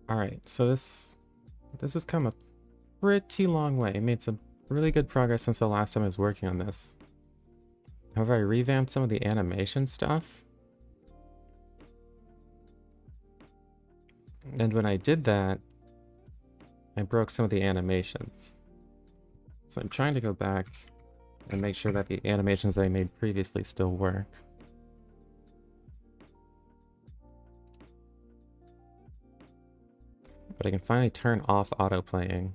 All right, so this has come a pretty long way. I made some really good progress since the last time I was working on this. However, I revamped some of the animation stuff. And when I did that, I broke some of the animations. So I'm trying to go back and make sure that the animations that I made previously still work. But I can finally turn off auto-playing.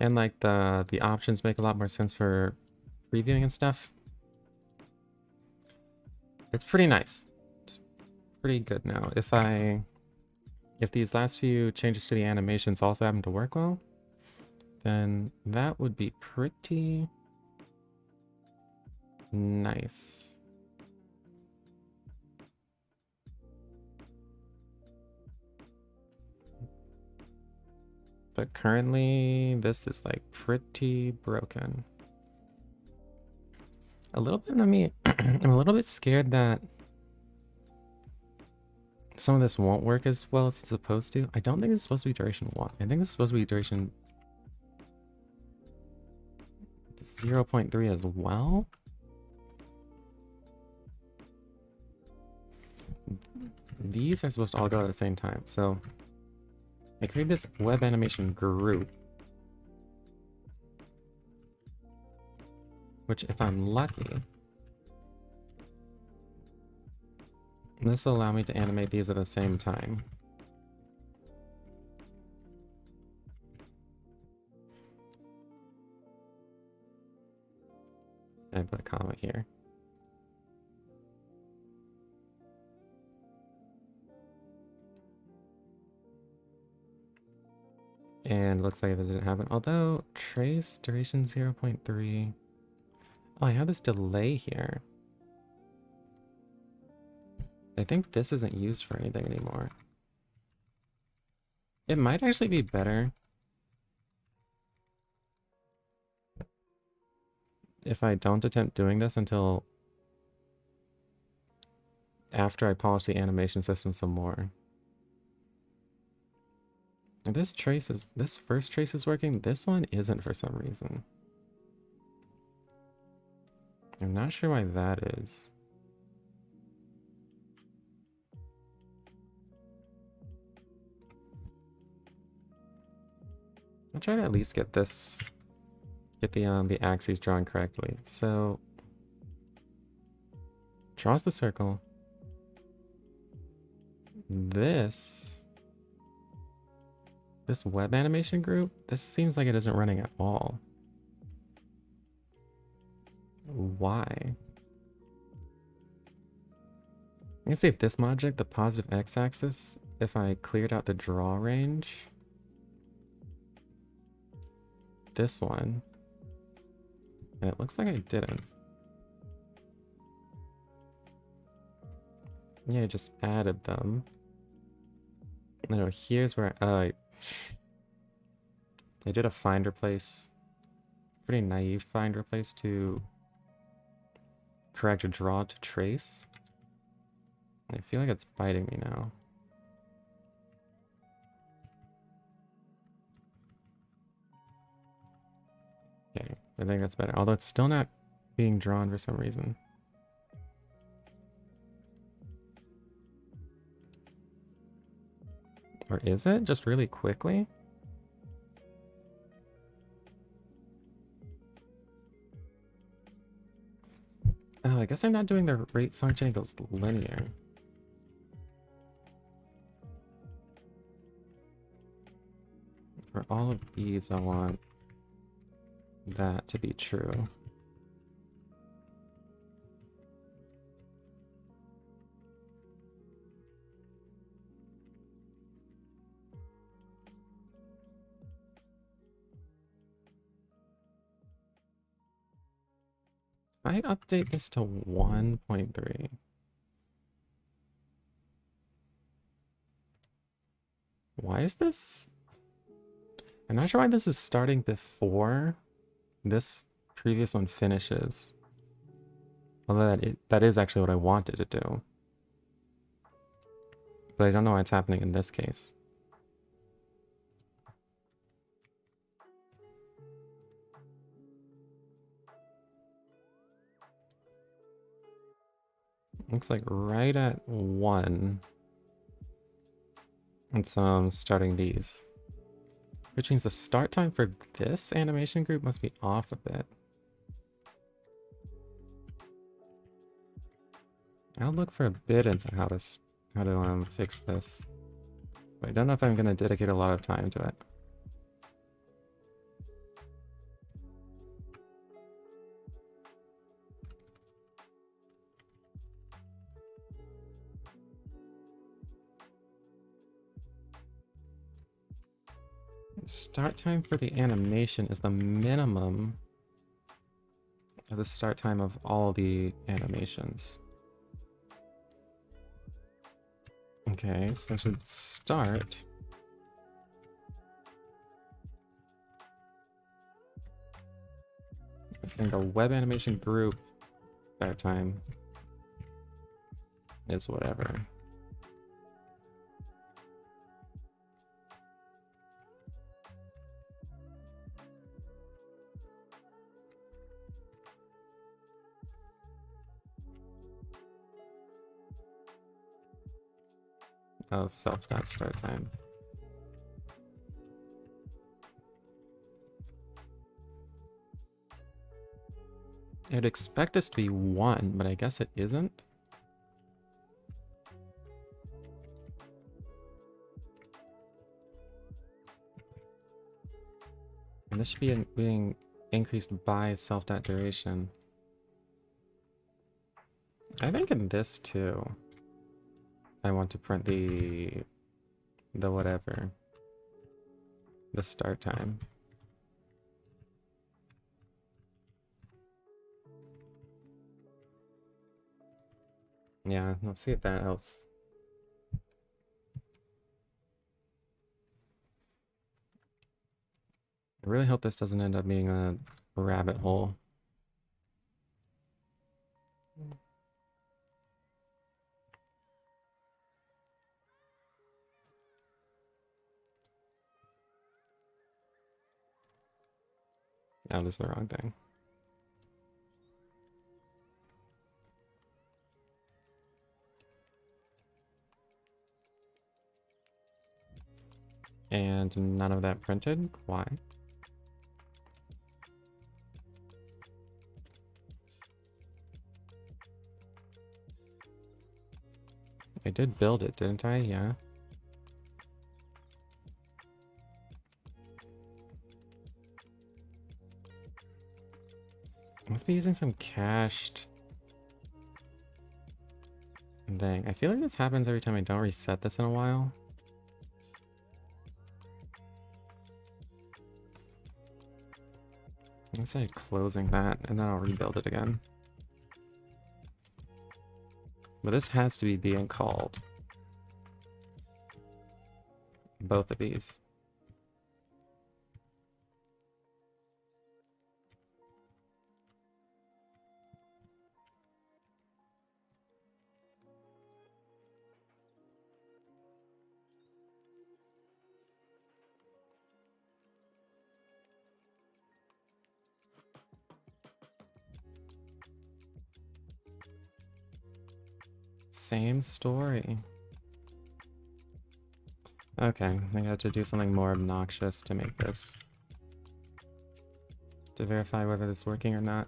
And like the options make a lot more sense for previewing and stuff. It's pretty nice. It's pretty good now. If these last few changes to the animations also happen to work well, then that would be pretty nice. But currently, this is like pretty broken. A little bit, I mean, I'm a little bit scared that some of this won't work as well as it's supposed to. I don't think it's supposed to be duration 1. I think this is supposed to be duration 0.3 as well. These are supposed to all go at the same time. So I create this web animation group, which if I'm lucky, this will allow me to animate these at the same time. I put a comma here. And looks like that didn't happen. Although, trace duration 0.3. Oh, I have this delay here. I think this isn't used for anything anymore. It might actually be better if I don't attempt doing this until after I polish the animation system some more. If this first trace is working, this one isn't for some reason. I'm not sure why that is. I'll try to at least get the axes drawn correctly. So draws the circle. This web animation group, this seems like it isn't running at all. Why? I can see if this object, the positive x-axis, if I cleared out the draw range, this one, and it looks like I didn't. Yeah, I just added them. No, here's where I did a find replace, pretty naive find replace to correct a draw to trace. I feel like it's biting me now. Okay, I think that's better. Although it's still not being drawn for some reason. Or is it? Just really quickly? Oh, I guess I'm not doing the rate function equals linear. For all of these, I want that to be true. I update this to 1.3. Why is this? I'm not sure why this is starting before this previous one finishes. Although that is actually what I wanted to do. But I don't know why it's happening in this case. Looks like right at 1, it's starting these. Which means the start time for this animation group must be off a bit. I'll look for a bit into how to fix this. But I don't know if I'm going to dedicate a lot of time to it. Start time for the animation is the minimum of the start time of all the animations. Okay, so I should start. I'm saying the web animation group start time is whatever. Oh, self.start time. I'd expect this to be 1, but I guess it isn't. And this should be being increased by self.duration. I think in this too, I want to print the whatever, the start time. Yeah, let's see if that helps. I really hope this doesn't end up being a rabbit hole. Oh, this is the wrong thing. And none of that printed? Why? I did build it, didn't I? Yeah. Must be using some cached thing. I feel like this happens every time I don't reset this in a while. Let's say closing that, and then I'll rebuild it again. But this has to be being called. Both of these. Same story. Okay, I got to do something more obnoxious to make this. To verify whether this is working or not.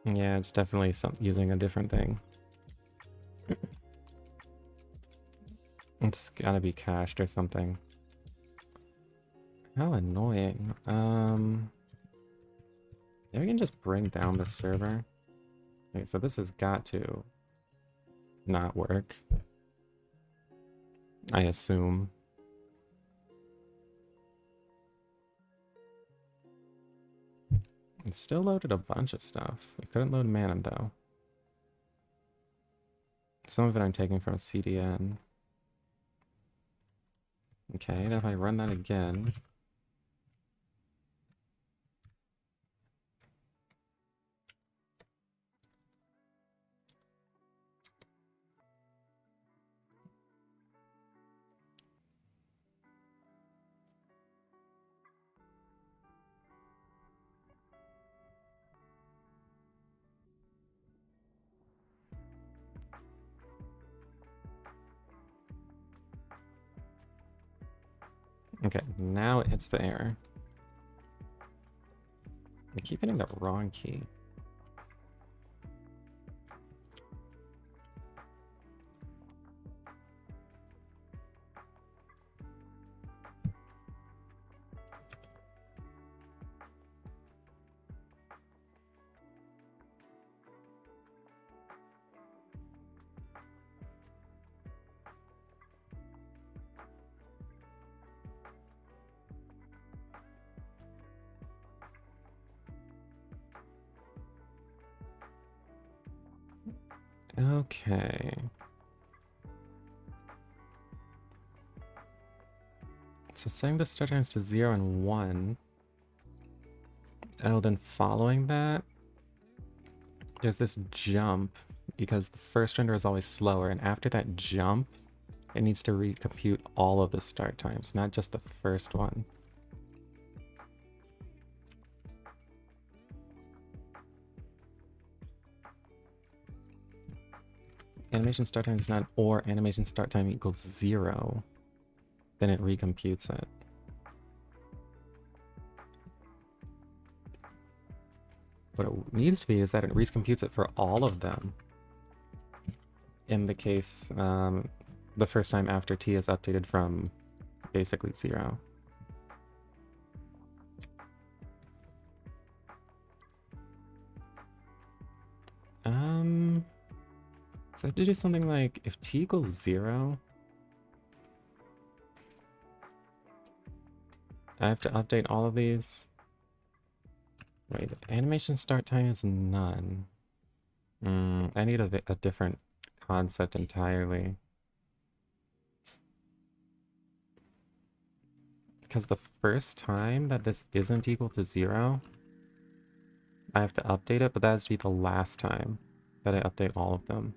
Yeah, it's definitely using a different thing. It's gotta be cached or something. How annoying. Yeah, we can just bring down the server. Okay, so this has got to not work, I assume. It still loaded a bunch of stuff. It couldn't load Manim though. Some of it I'm taking from a CDN. Okay, then if I run that again. Okay, now it hits the error. I keep hitting the wrong key. Okay. So setting the start times to 0 and 1. Oh, then following that, there's this jump because the first render is always slower, and after that jump, it needs to recompute all of the start times, not just the first one. Animation start time is not or animation start time equals 0. Then it recomputes it. What it needs to be is that it recomputes it for all of them. In the case, the first time after t is updated from basically 0. So I have to do something like if t equals 0, I have to update all of these. Wait, animation start time is none. I need a different concept entirely. Because the first time that this isn't equal to 0, I have to update it, but that has to be the last time that I update all of them.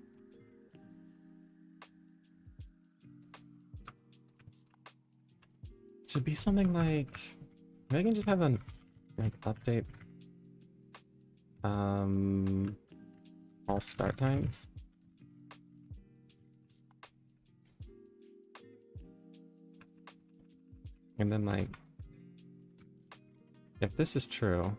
Should be something like, maybe I can just have an like update all start times. And then like, if this is true,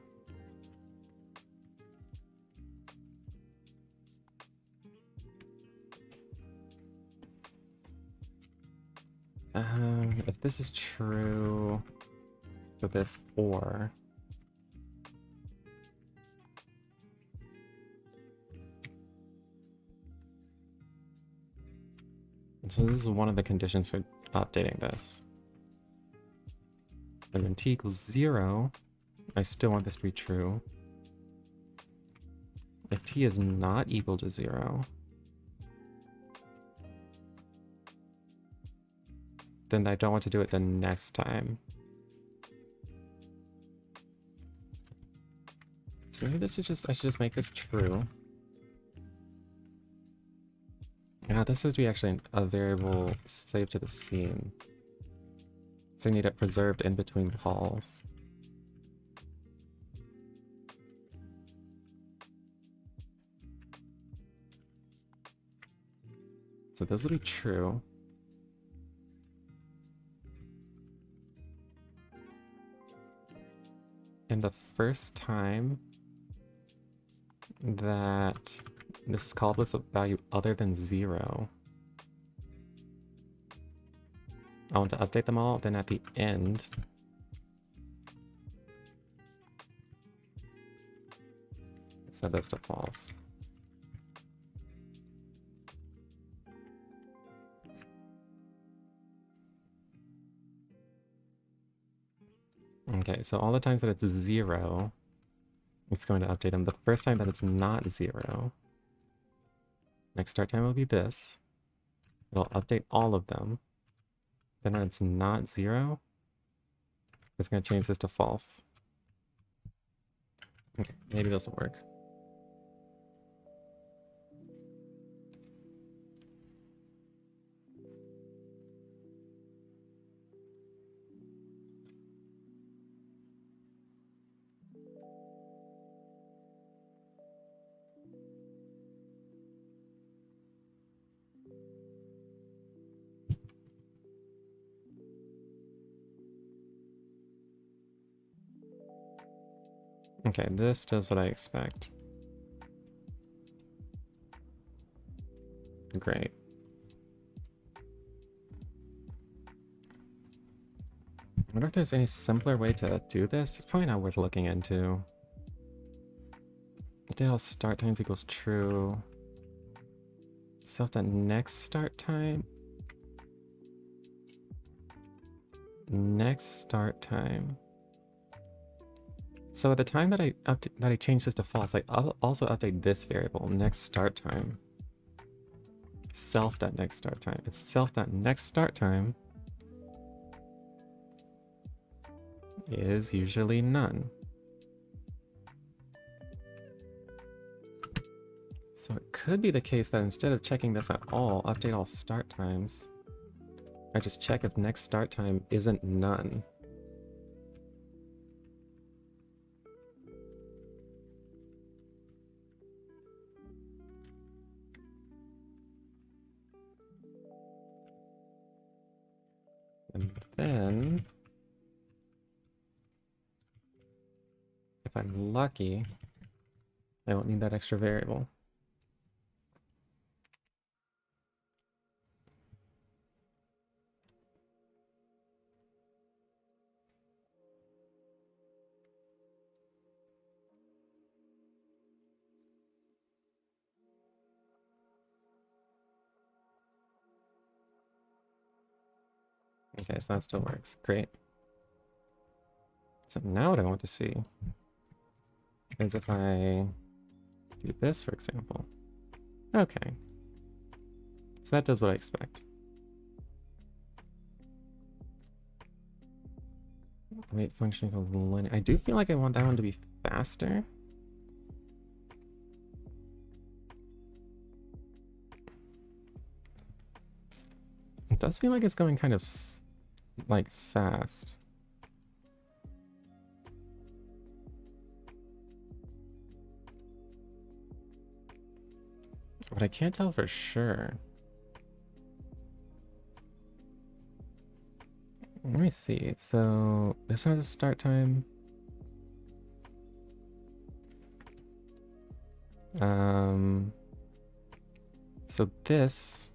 if this is true for this or, so this is one of the conditions for updating this. And when t equals 0, I still want this to be true. If t is not equal to 0, then I don't want to do it the next time. So maybe this is just, I should just make this true. Now this is to be actually a variable saved to the scene. So I need it preserved in between calls. So those will be true. And the first time that this is called with a value other than 0, I want to update them all, then at the end, set this to false. Okay, so all the times that it's 0, it's going to update them. The first time that it's not 0, next start time will be this. It'll update all of them. Then when it's not 0, it's going to change this to false. Okay, maybe this will work. Okay, this does what I expect. Great. I wonder if there's any simpler way to do this. It's probably not worth looking into. Update all start times equals true. Self dot next start time. Next start time. So at the time that I changed this to false, I'll also update this variable, next start time. Self.next start time. It's self.next start time is usually none. So it could be the case that instead of checking this at all, update all start times, I just check if next start time isn't none. And then, if I'm lucky, I won't need that extra variable. Okay, so that still works. Great. So now what I want to see is if I do this, for example. Okay. So that does what I expect. Wait, function equals linear. I do feel like I want that one to be faster. It does feel like it's going kind of like fast. But I can't tell for sure. Let me see. So this has a start time. So this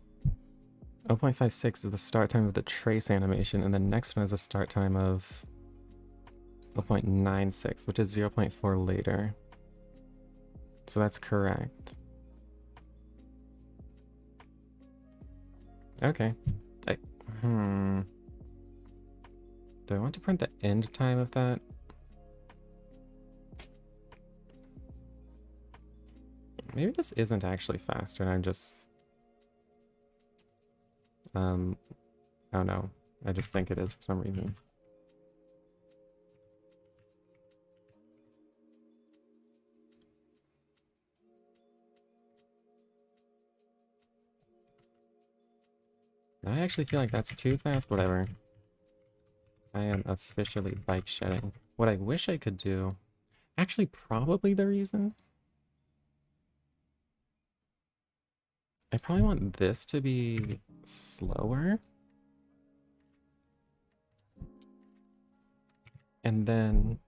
0.56 is the start time of the trace animation, and the next one is a start time of 0.96, which is 0.4 later. So that's correct. Okay. Do I want to print the end time of that? Maybe this isn't actually faster and I'm just... I don't know. I just think it is for some reason. I actually feel like that's too fast. Whatever. I am officially bike shedding. What I wish I could do... Actually, probably the reason... I probably want this to be slower. And then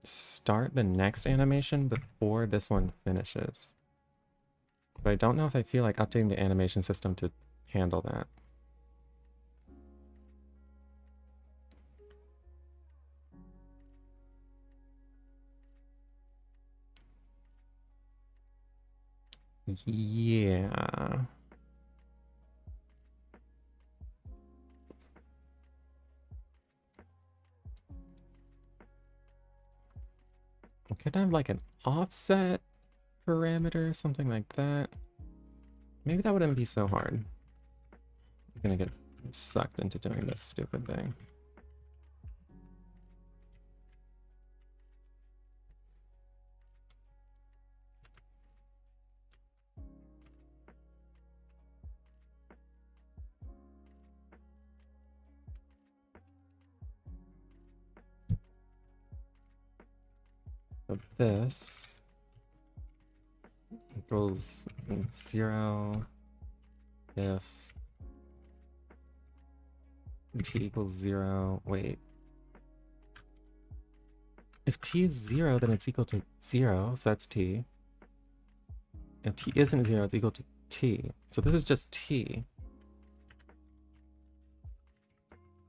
start the next animation before this one finishes. But I don't know if I feel like updating the animation system to handle that. Yeah. Could I have like an offset parameter, something like that? Maybe that wouldn't be so hard. I'm gonna get sucked into doing this stupid thing. So this equals 0 if t equals 0. Wait. If t is 0, then it's equal to 0, so that's t. If t isn't 0, it's equal to t. So this is just t.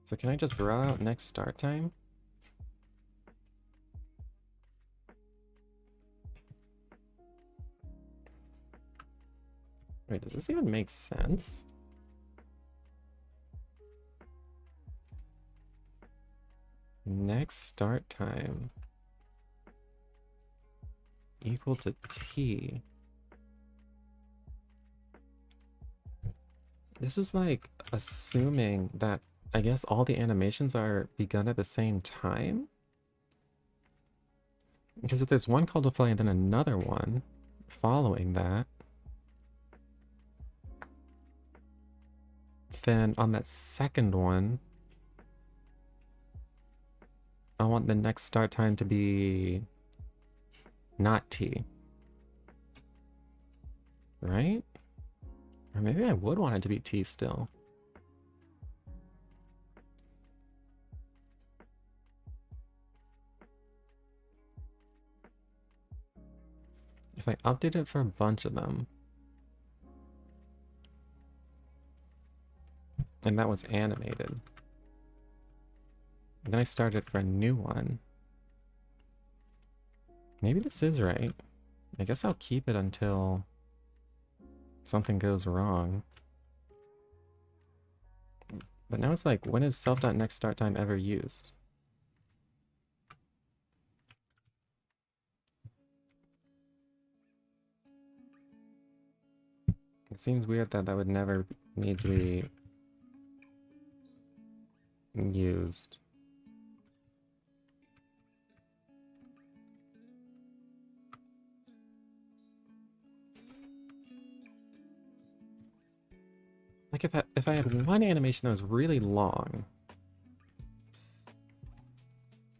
So can I just draw out next start time? Wait, does this even make sense? Next start time equal to t. This is like assuming that I guess all the animations are begun at the same time? Because if there's one call to play and then another one following that, then on that second one, I want the next start time to be not t. Right? Or maybe I would want it to be t still. If I update it for a bunch of them, and that was animated, and then I started for a new one, maybe this is right. I guess I'll keep it until something goes wrong. But now it's like, when is self.next start time ever used? It seems weird that that would never need to be used. Like if I had one animation that was really long,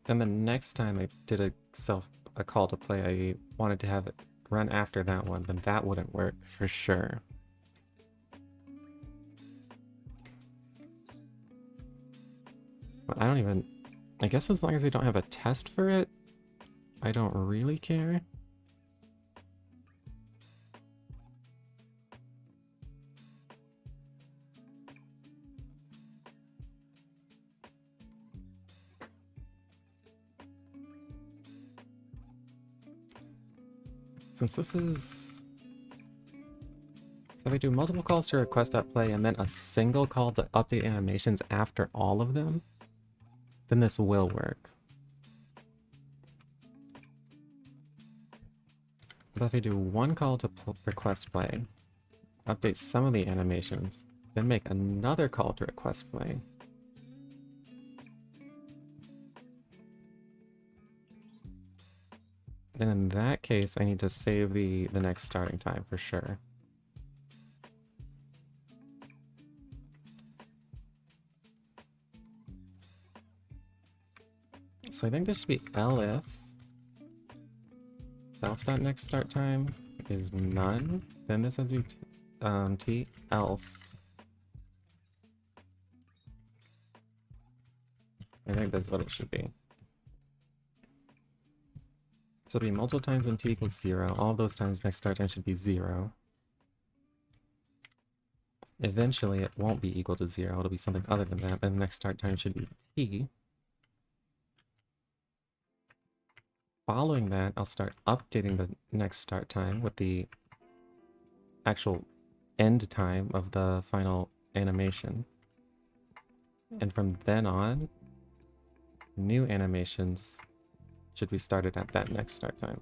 then the next time I did a call to play, I wanted to have it run after that one, then that wouldn't work for sure. But I don't even, I guess as long as I don't have a test for it, I don't really care. Since this is... So if I do multiple calls to request.play and then a single call to update animations after all of them, then this will work. But if I do one call to request play, update some of the animations, then make another call to request play, then in that case, I need to save the next starting time for sure. So I think this should be elif self.next start time is none. Then this has to be t else. I think that's what it should be. So it'll be multiple times when t equals 0. All of those times next start time should be 0. Eventually it won't be equal to 0. It'll be something other than that. Then the next start time should be t. Following that, I'll start updating the next start time with the actual end time of the final animation. And from then on, new animations should we start it at that next start time?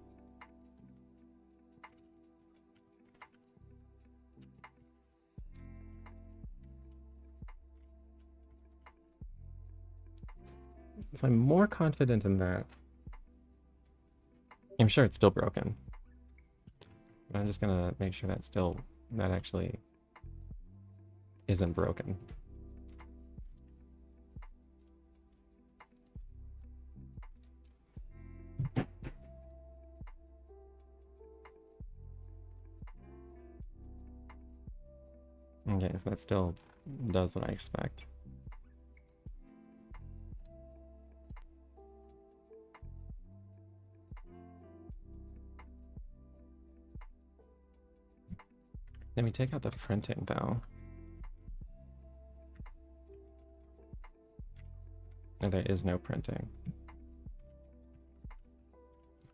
So I'm more confident in that. I'm sure it's still broken. But I'm just gonna make sure that actually isn't broken. Okay, so that still does what I expect. Let me take out the printing though. No, there is no printing.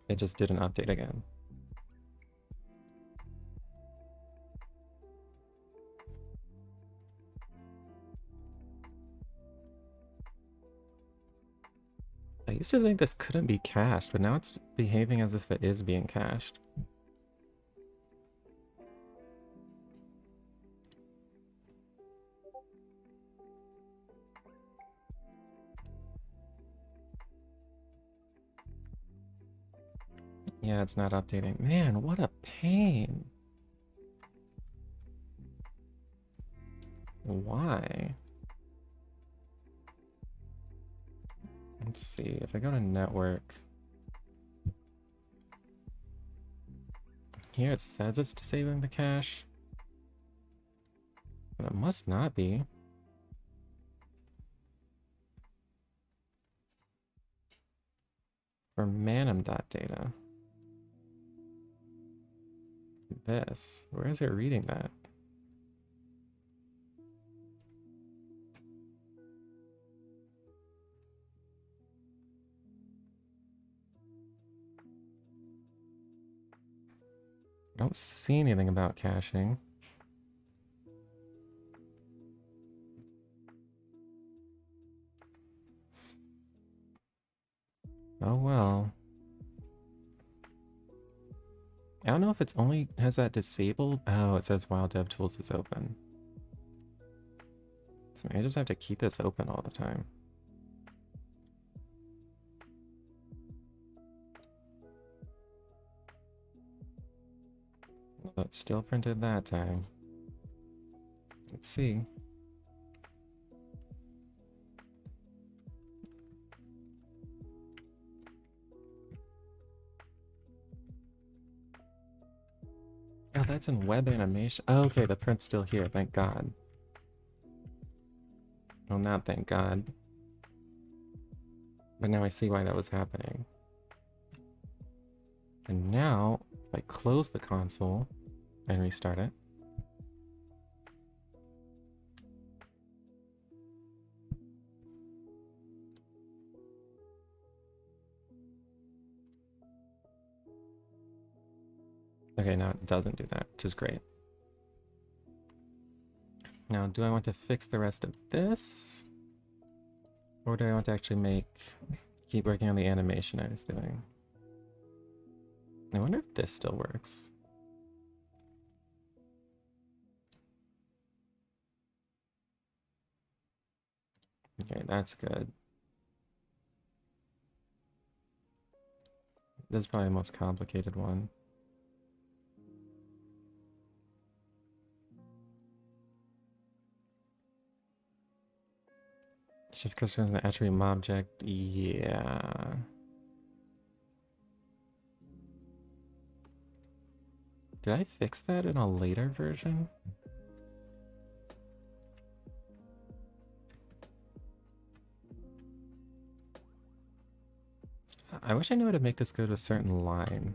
It just didn't update again. I used to think this couldn't be cached, but now it's behaving as if it is being cached. Yeah, it's not updating. Man, what a pain. Why? Let's see, if I go to network. Here it says it's disabling the cache. But it must not be. For Manim.data. This. Where is it reading that? I don't see anything about caching. Oh well. I don't know if it's only has that disabled. Oh, it says while DevTools is open. So I just have to keep this open all the time. Well, it's still printed that time. Let's see. Oh, that's in web animation. Oh, okay, the print's still here, thank God. Oh, not thank God. But now I see why that was happening. And now, if I close the console and restart it. Okay, now it doesn't do that, which is great. Now, do I want to fix the rest of this? Or do I want to actually keep working on the animation I was doing? I wonder if this still works. Okay, that's good. This is probably the most complicated one. Shift cursor on the attribute object, yeah. Did I fix that in a later version? I wish I knew how to make this go to a certain line.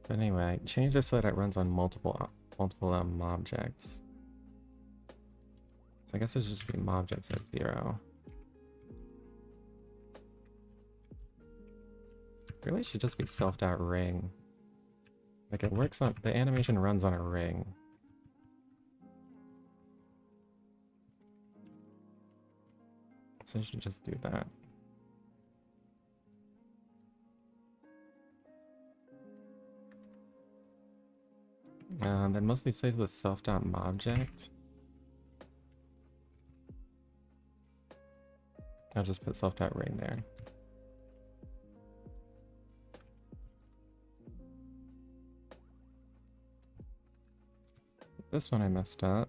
But anyway, change this so that it runs on multiple objects. So I guess it's just be objects at 0. Really should just be self.ring. Like it works on, the animation runs on a ring. So I should just do that. Then mostly plays with self.mobject. I'll just put self.ring there. This one I messed up.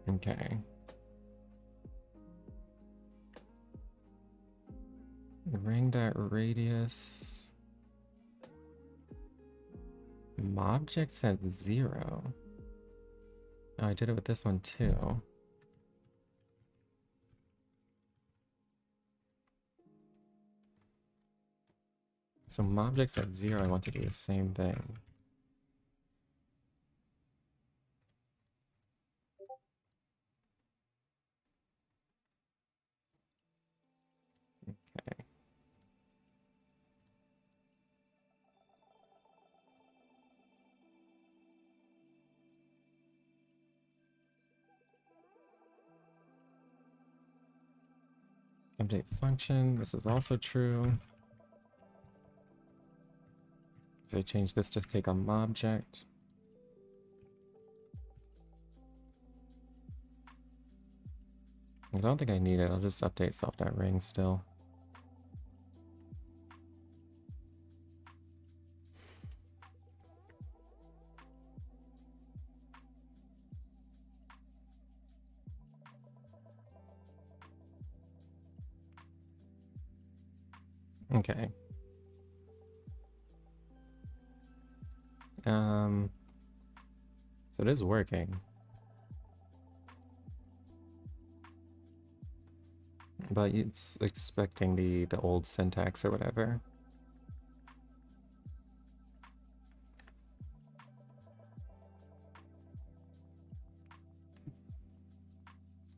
Okay. Ring.radius. Mobject's at 0. Oh, I did it with this one too. So mobject's at 0, I want to do the same thing. Okay. Update function, this is also true. So I change this to take a mobject. I don't think I need it, I'll just update self.ring still. Okay. So it is working. But it's expecting the old syntax or whatever.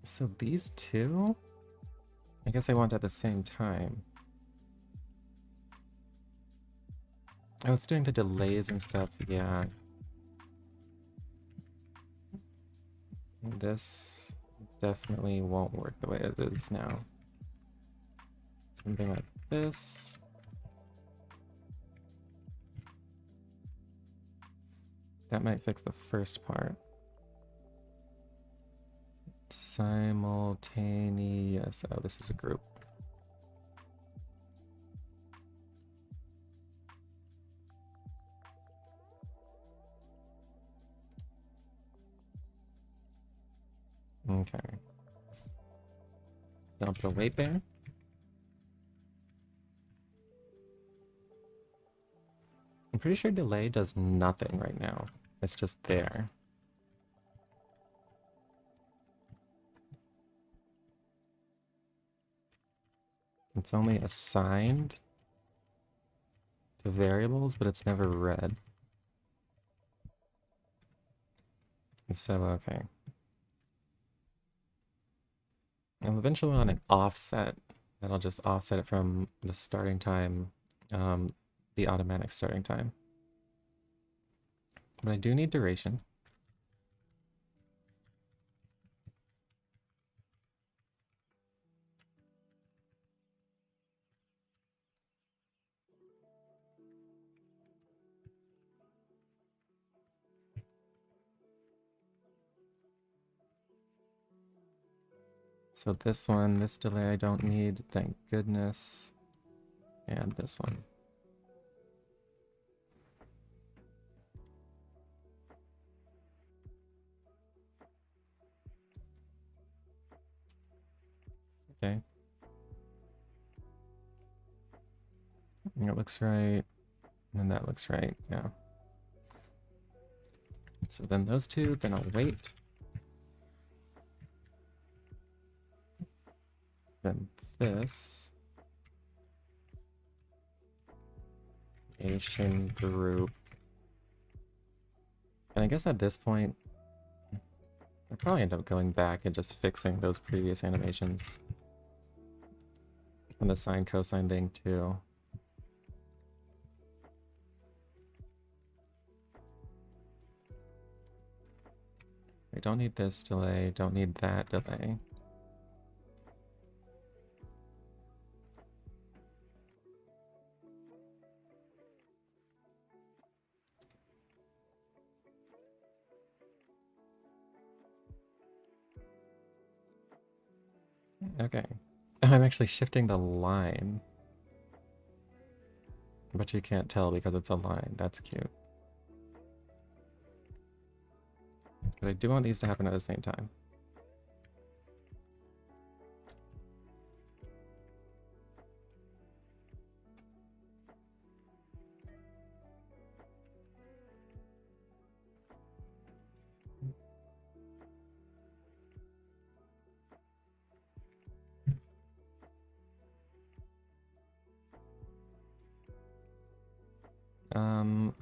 So these two, I guess I want at the same time. Oh, it's doing the delays and stuff, yeah. This definitely won't work the way it is now. Something like this. That might fix the first part. Simultaneous. Oh, this is a group. Okay. Then I'll put a weight there. I'm pretty sure delay does nothing right now. It's just there. It's only assigned to variables, but it's never read. So, okay. I'll eventually want an offset. That'll just offset it from the starting time, the automatic starting time. But I do need duration. So this one, this delay I don't need, thank goodness. And this one. Okay. It looks right. And that looks right, yeah. So then those two, then I'll wait. Then this. Asian group. And I guess at this point, I'll probably end up going back and just fixing those previous animations. And the sine cosine thing too. We don't need this delay, don't need that delay. Okay. I'm actually shifting the line. But you can't tell because it's a line. That's cute. But I do want these to happen at the same time.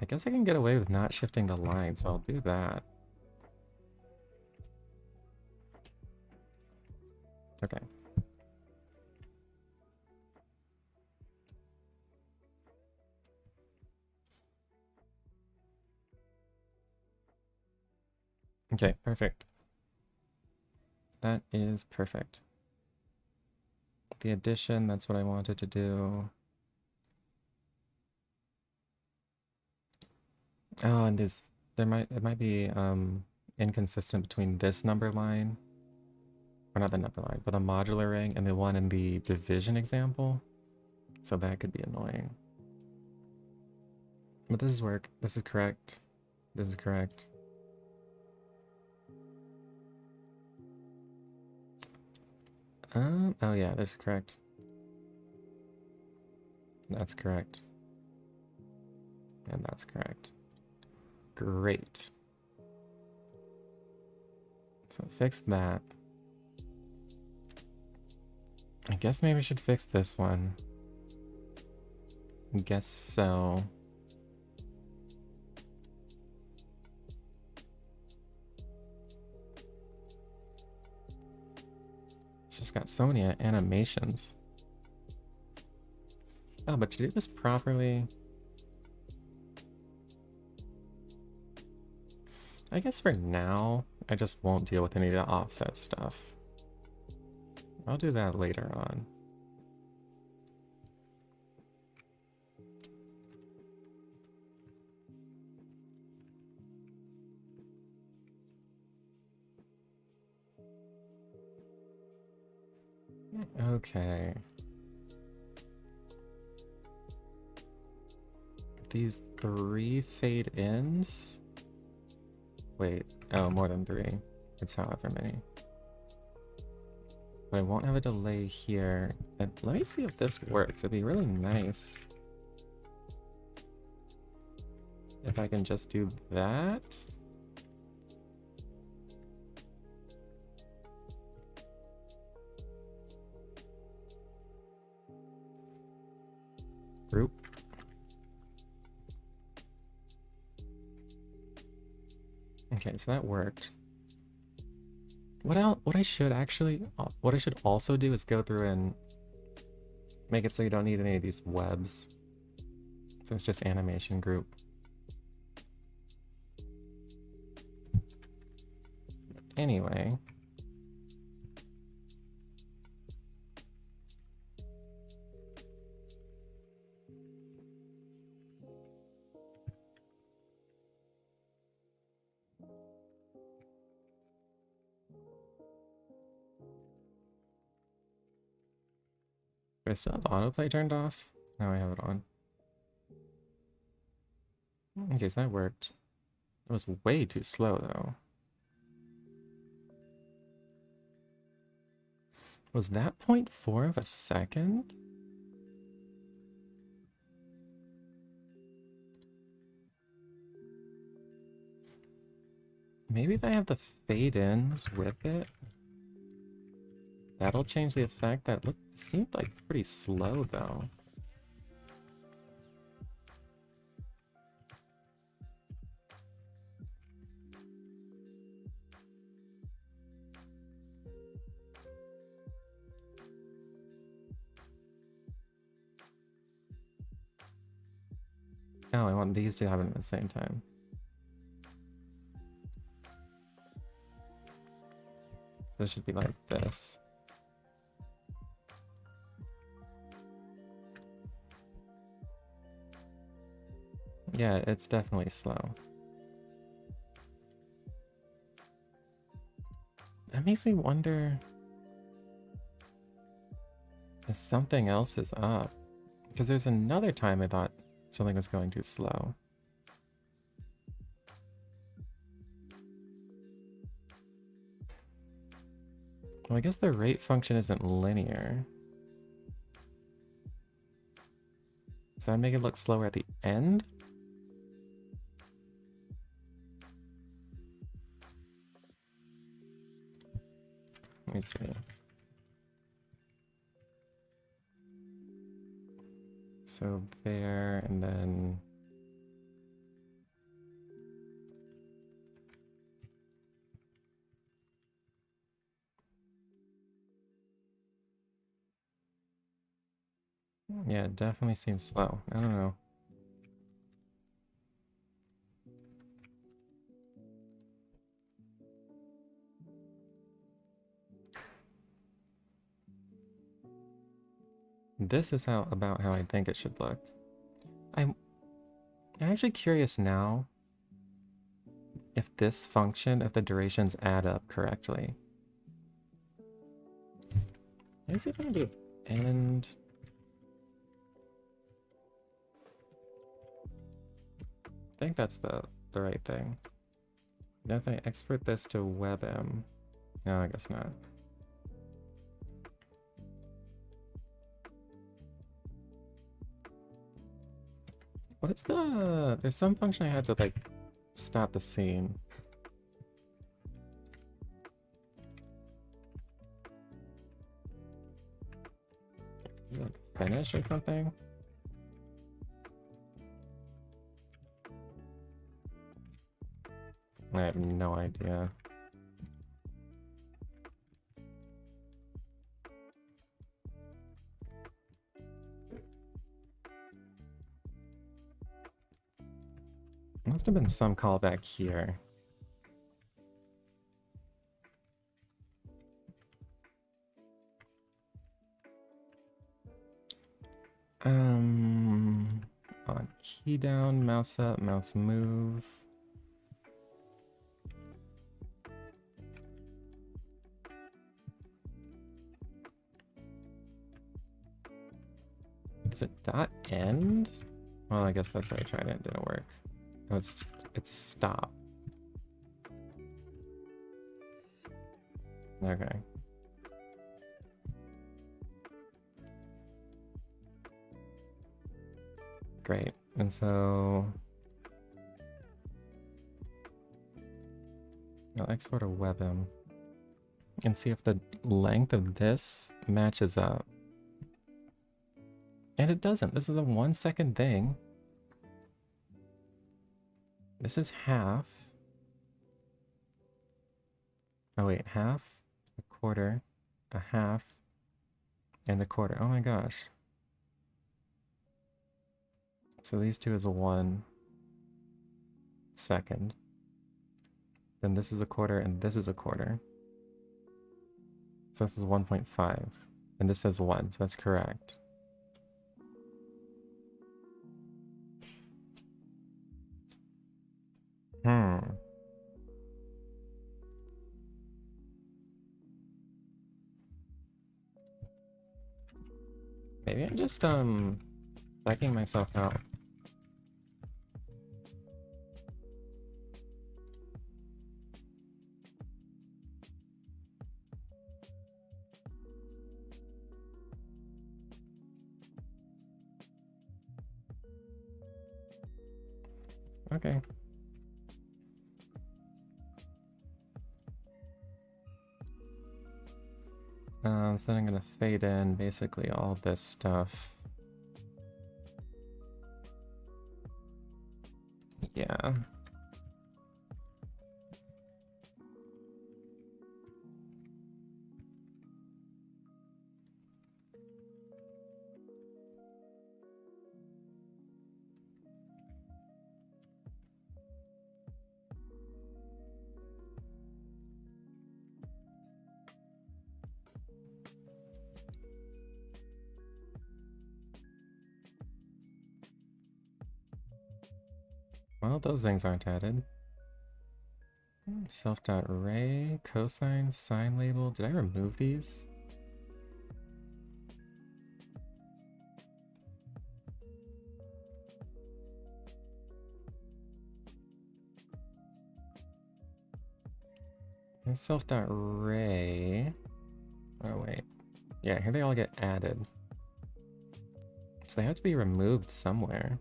I guess I can get away with not shifting the line, so I'll do that. Okay. Okay, perfect. That is perfect. The addition, that's what I wanted to do. Oh, and it might be inconsistent between this number line, or not the number line, but the modular ring and the one in the division example. So that could be annoying. But this is work. This is correct. This is correct. Oh yeah, this is correct. That's correct. And that's correct. Great. So fix that. I guess maybe I should fix this one. I guess so. It's just got so many animations. Oh, but to do this properly... I guess for now, I just won't deal with any of the offset stuff. I'll do that later on. Okay. These 3 fade-ins? Wait, oh, more than 3. It's however many. But I won't have a delay here. And let me see if this works. It'd be really nice if I can just do that. Group. Okay, so that worked. What I should also do is go through and make it so you don't need any of these webs. So it's just animation group. Anyway. Do I still have autoplay turned off? Now I have it on. Okay, so that worked. It was way too slow though. Was that 0.4 of a second? Maybe if I have the fade-ins with it, that'll change the effect. That seemed like pretty slow though. Oh, I want these to happen at the same time. So it should be like this. Yeah, it's definitely slow. That makes me wonder if something else is up. Because there's another time I thought something was going too slow. Well, I guess the rate function isn't linear. So I'd make it look slower at the end? Let me see. So there, and then... Yeah, it definitely seems slow. I don't know. This is about how I think it should look. I'm actually curious now if this function, if the durations add up correctly. Let me see if I can do end. I think that's the right thing. Now if I export this to WebM, no, I guess not. What is the... There's some function I had to like stop the scene. Is it like finish or something? I have no idea. Must have been some callback here. On key down, mouse up, mouse move. Is it dot end? Well, I guess that's what I tried and it didn't work. No, it's stop. Okay. Great. And so I'll export a WebM and see if the length of this matches up. And it doesn't. This is a 1 second thing. This is half. Oh wait, half, a quarter, a half, and a quarter. Oh my gosh. So these two is a 1 second. Then this is a quarter and this is a quarter. So this is 1.5. And this says 1, so that's correct. Maybe I'm just psyching myself out. Okay. So then I'm gonna fade in basically all this stuff. Yeah. Well, those things aren't added. Self.array, cosine, sine label. Did I remove these? Self.array. Oh, wait. Yeah, here they all get added. So they have to be removed somewhere.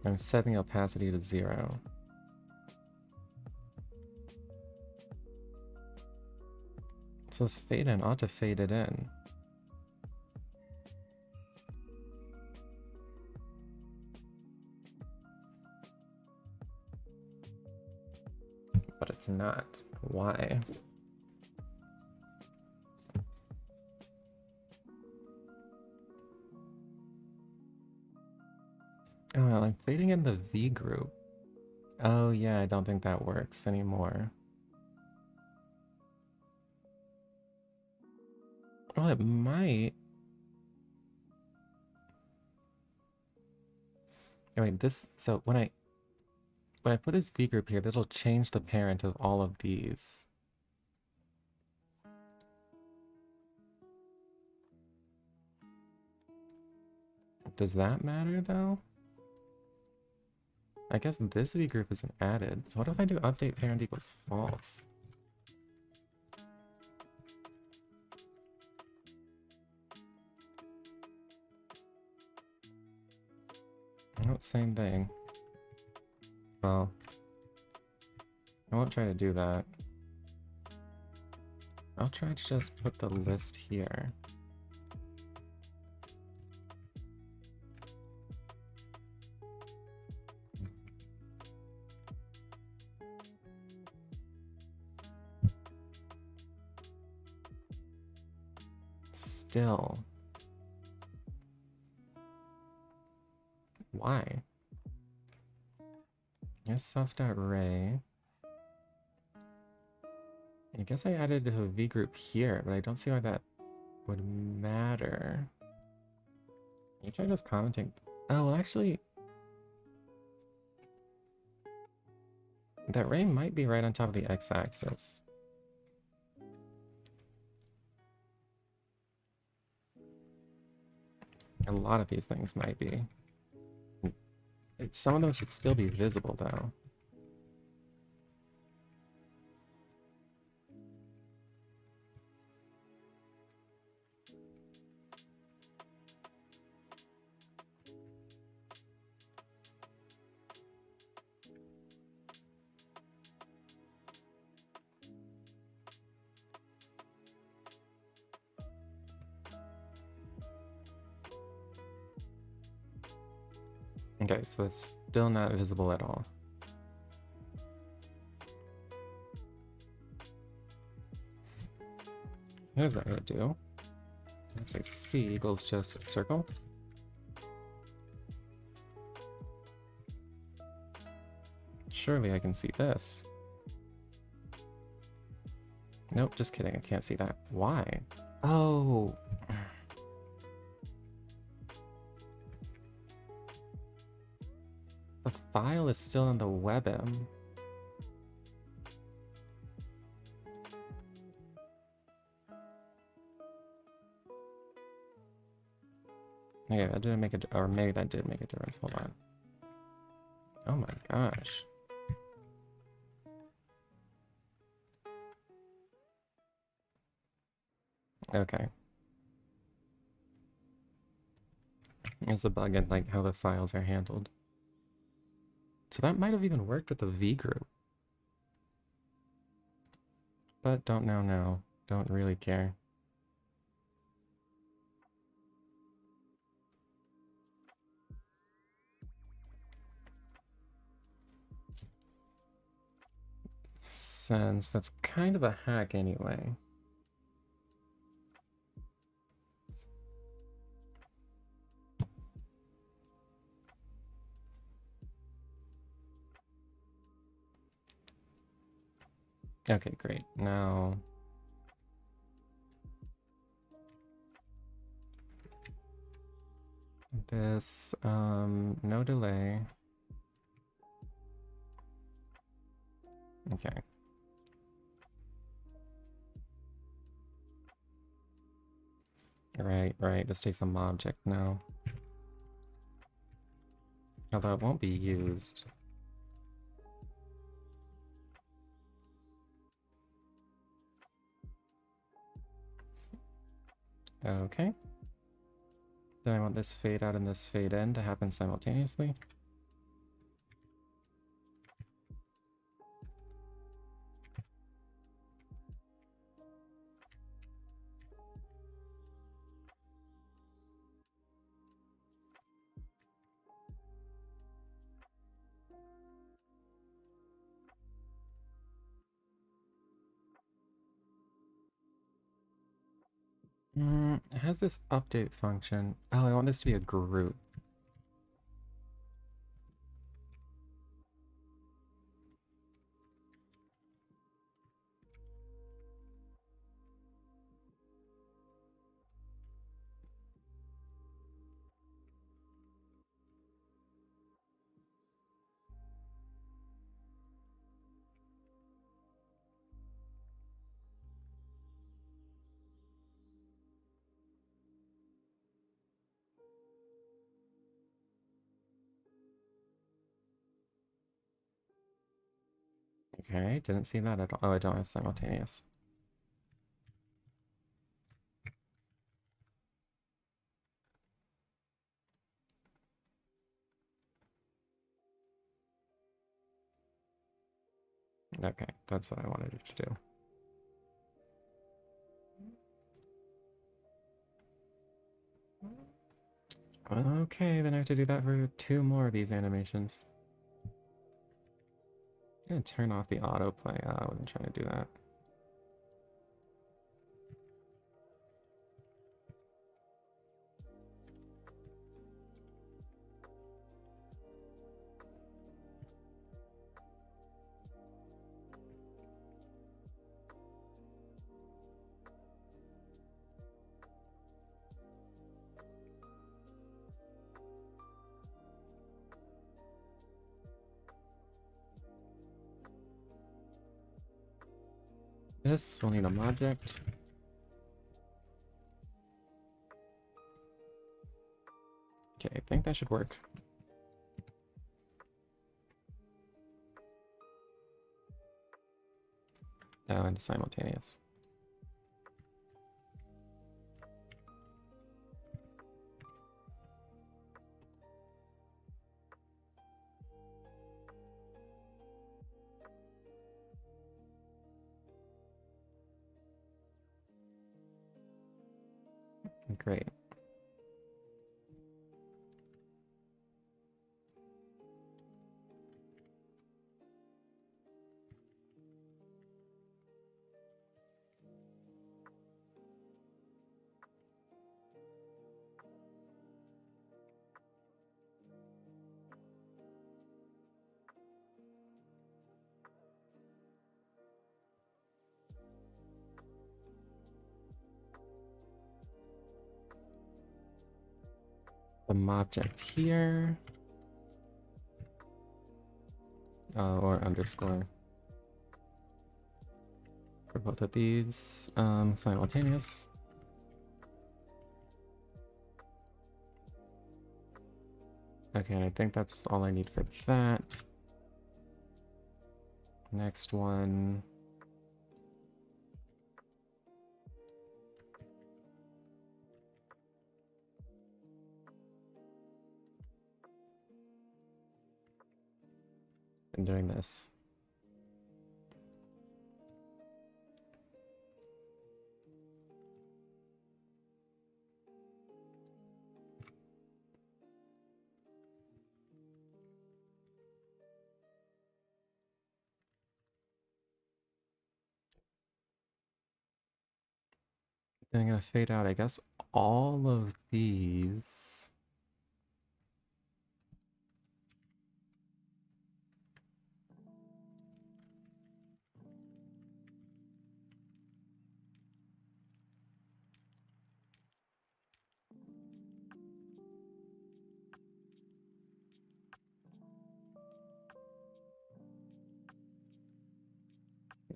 I'm setting opacity to 0. So this fade in ought to fade it in. But it's not. Why? Oh, well, I'm fading in the V group. Oh yeah, I don't think that works anymore. Well, it might. Oh, wait, so when I put this V group here, that'll change the parent of all of these. Does that matter though? I guess this V group isn't added. So what if I do update parent equals false? Oh, same thing. Well, I won't try to do that. I'll try to just put the list here. Still. Why? Here's self.array. I guess I added a V group here, but I don't see why that would matter. Can you try just commenting? Oh, well, actually, that ray might be right on top of the x-axis. A lot of these things might be. Some of them should still be visible, though. Okay, so it's still not visible at all. Here's what I would do. Let's say C equals just a circle. Surely I can see this. Nope, just kidding. I can't see that. Why? Oh. The file is still in the WebM. Okay, that didn't make it, or maybe that did make a difference. Hold on. Oh my gosh. Okay. There's a bug in like how the files are handled. So that might have even worked with the V group. But don't know now. Don't really care. Since that's kind of a hack anyway. Okay, great. Now This, no delay. Okay. Right, this takes some object now. Although it won't be used. Okay. Then I want this fade out and this fade in to happen simultaneously. It has this update function. Oh, I want this to be a group. Okay, didn't see that at all. Oh, I don't have simultaneous. Okay, that's what I wanted it to do. Okay, then I have to do that for 2 more of these animations. I'm gonna turn off the autoplay. I wasn't trying to do that. This will need an object. Okay, I think that should work. Now into simultaneous. Great. The object here. Or underscore. For both of these, simultaneous. Okay, I think that's all I need for that. Next one. And doing this. Then I'm gonna fade out, I guess, all of these.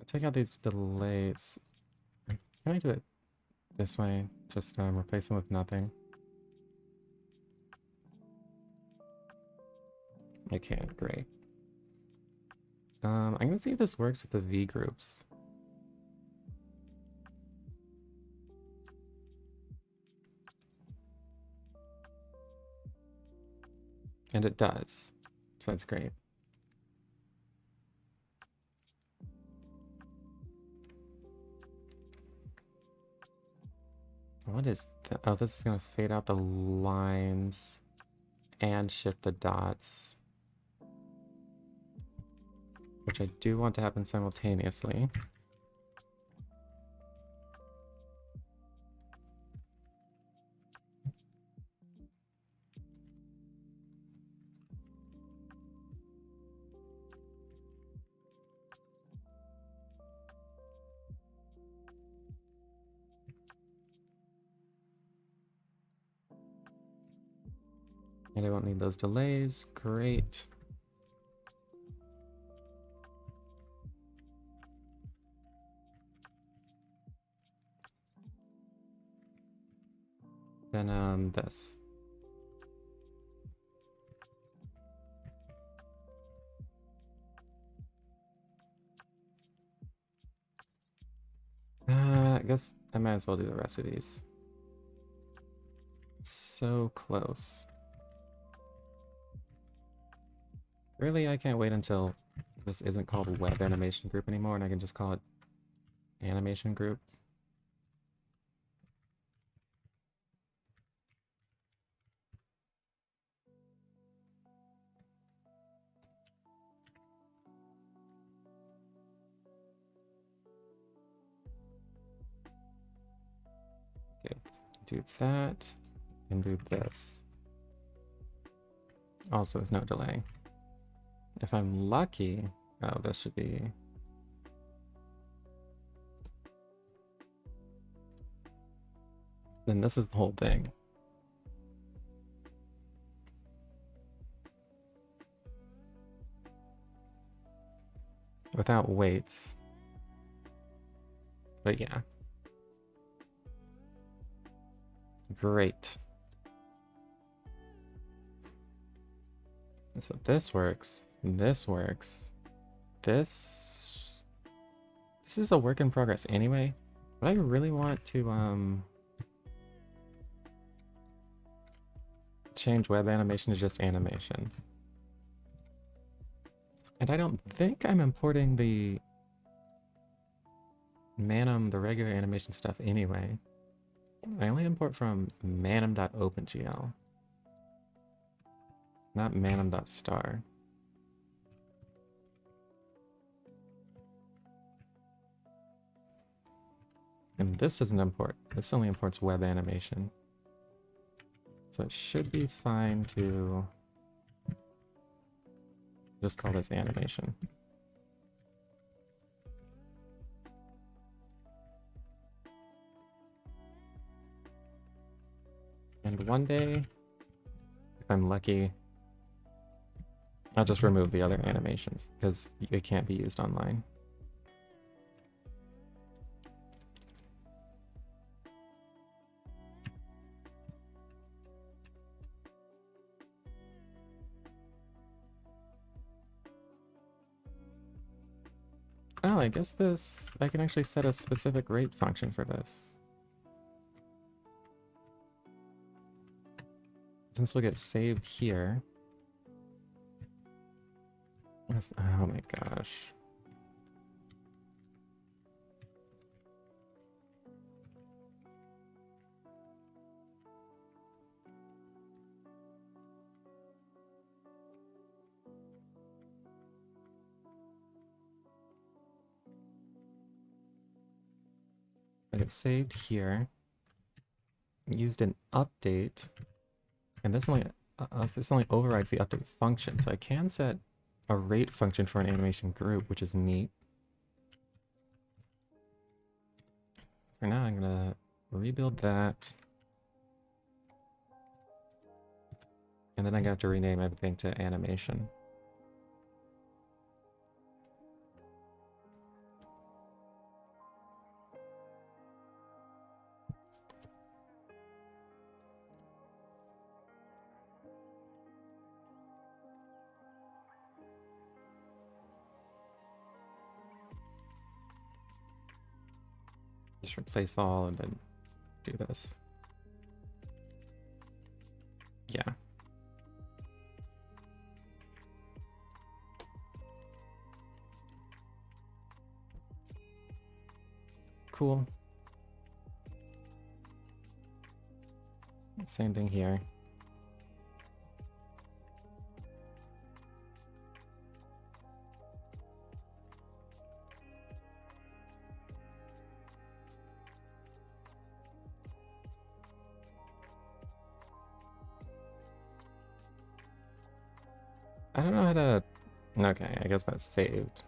take out these delays. Can I do it this way? Just replace them with nothing. I can, great. I'm gonna see if this works with the V groups. And it does, so that's great. What is that? Oh, this is gonna fade out the lines and shift the dots, which I do want to happen simultaneously. And I won't need those delays. Great. Then this. I guess I might as well do the rest of these. So close. Really, I can't wait until this isn't called web animation group anymore and I can just call it animation group. Okay, do that and do this. Also with no delay. If I'm lucky, oh, this should be... Then this is the whole thing. Without weights. But yeah. Great. So this works. This works. This is a work in progress anyway. But I really want to change web animation to just animation. And I don't think I'm importing the Manim, the regular animation stuff anyway. I only import from manim.opengl, not manim.star. And this doesn't import. This only imports web animation. So it should be fine to just call this animation. And one day, if I'm lucky, I'll just remove the other animations because it can't be used online. Oh, I guess this, I can actually set a specific rate function for this. Since we'll get saved here. Oh my gosh. I get saved here. Used an update. And this only overrides the update function, so I can set a rate function for an animation group, which is neat. For now, I'm gonna rebuild that, and then I got to rename everything to animation. Just replace all and then do this. Yeah. Cool. Same thing here. I don't know how to... Okay, I guess that's saved.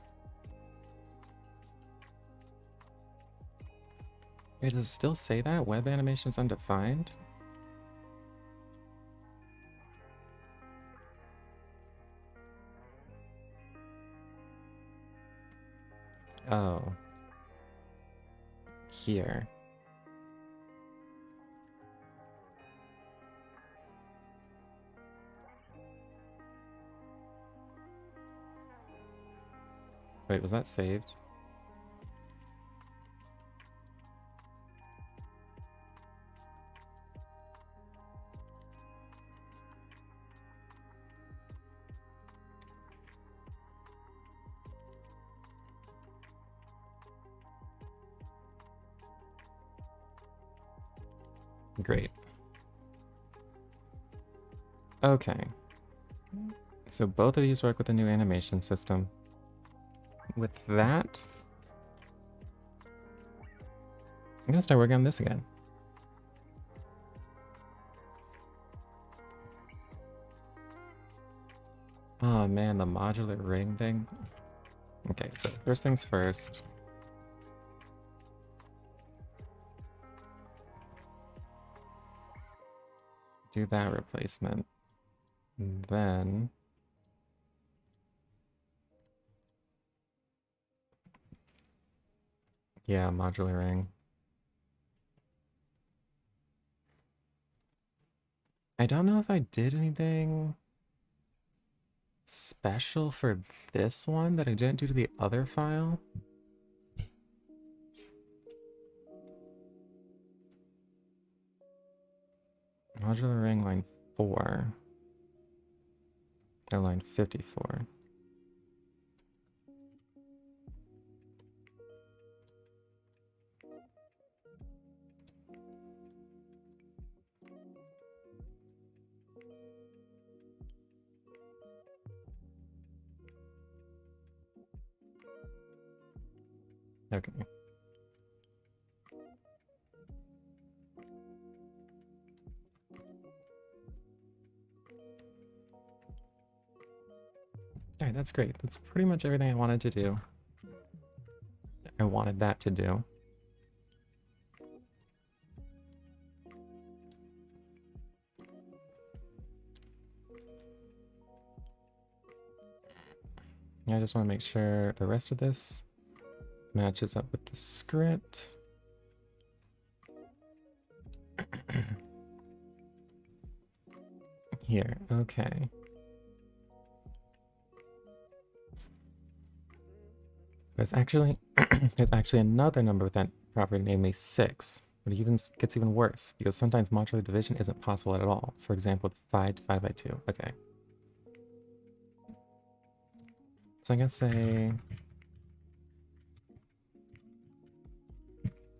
Wait, does it still say that? Web animation's undefined? Oh. Here. Wait, was that saved? Great. Okay. So both of these work with the new animation system. With that, I'm gonna start working on this again. Oh man, the modular ring thing. Okay, so first things first. Do that replacement. Then yeah, modular ring. I don't know if I did anything special for this one that I didn't do to the other file. Modular ring line 4. Or line 54. Okay. Alright, that's great. That's pretty much everything I wanted to do. I wanted that to do. I just want to make sure the rest of this matches up with the script. Here, okay. There's actually another number with that property, namely 6. But it gets even worse, because sometimes modular division isn't possible at all. For example, 5 divided by 2. Okay. So I'm gonna say...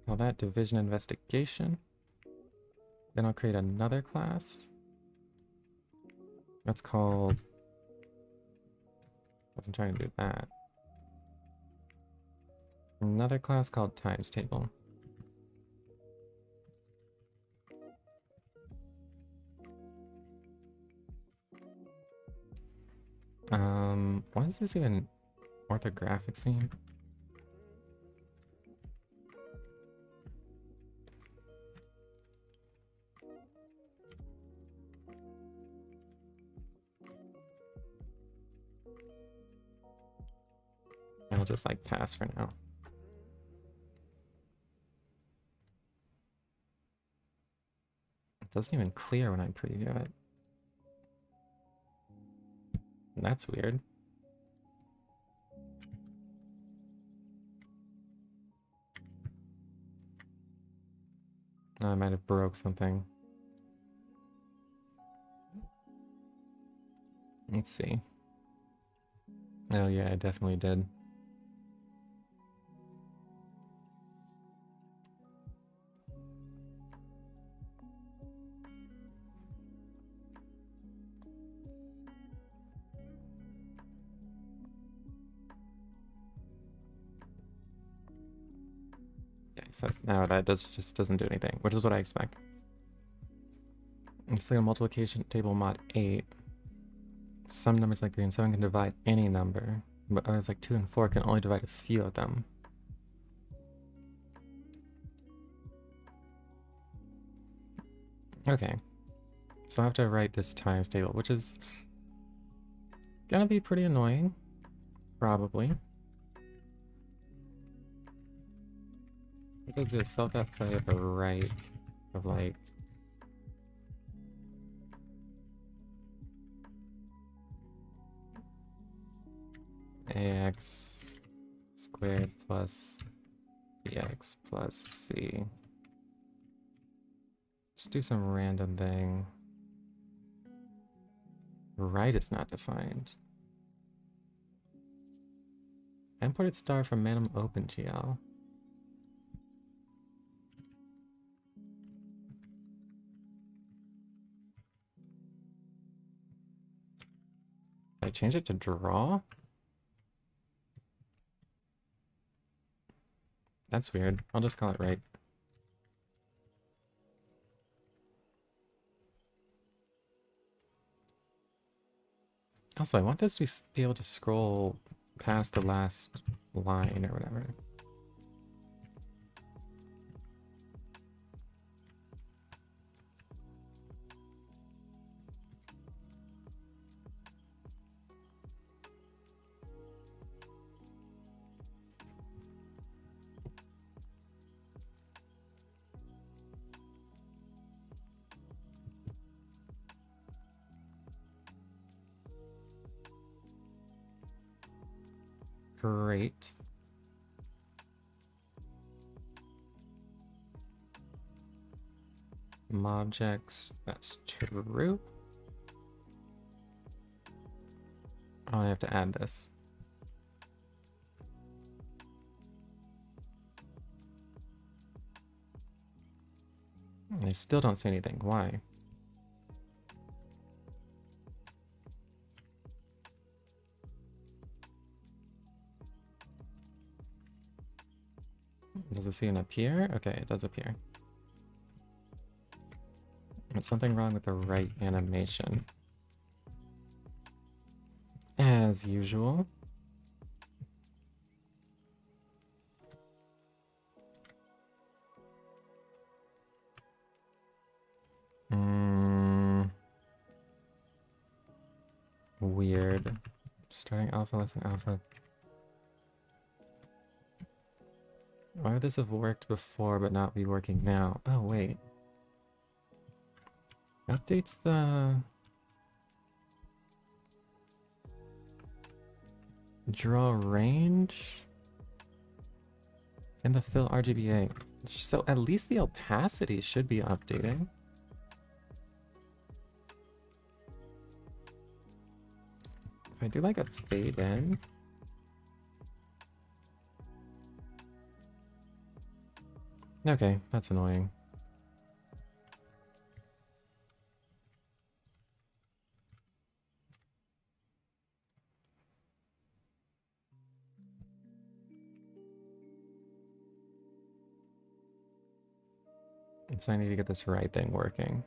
call that division investigation. Then I'll create another class. That's called... I wasn't trying to do that. Another class called times table. Why is this even orthographic seem? I'll just like pass for now. It doesn't even clear when I preview it. That's weird. I might have broke something. Let's see. Oh yeah, I definitely did. Okay, so now that just doesn't do anything, which is what I expect. It's like a multiplication table mod 8. Some numbers like 3 and 7 can divide any number, but others like 2 and 4 can only divide a few of them. Okay, so I have to write this times table, which is gonna be pretty annoying, probably. I could do a self-f play of a right of like ax squared plus bx plus c. Just do some random thing. Right is not defined. Imported star from Manim OpenGL. I change it to draw? That's weird. I'll just call it right. Also, I want this to be able to scroll past the last line or whatever. Great. Objects, that's true. Oh, I have to add this. I still don't see anything. Why? Does it see an appear? Okay, it does appear. There's something wrong with the right animation. As usual. Weird. Starting alpha, less than alpha. Why would this have worked before but not be working now? Oh, wait. Updates the draw range and the fill RGBA. So at least the opacity should be updating. If I do like a fade in. Okay, that's annoying. So I need to get this right thing working.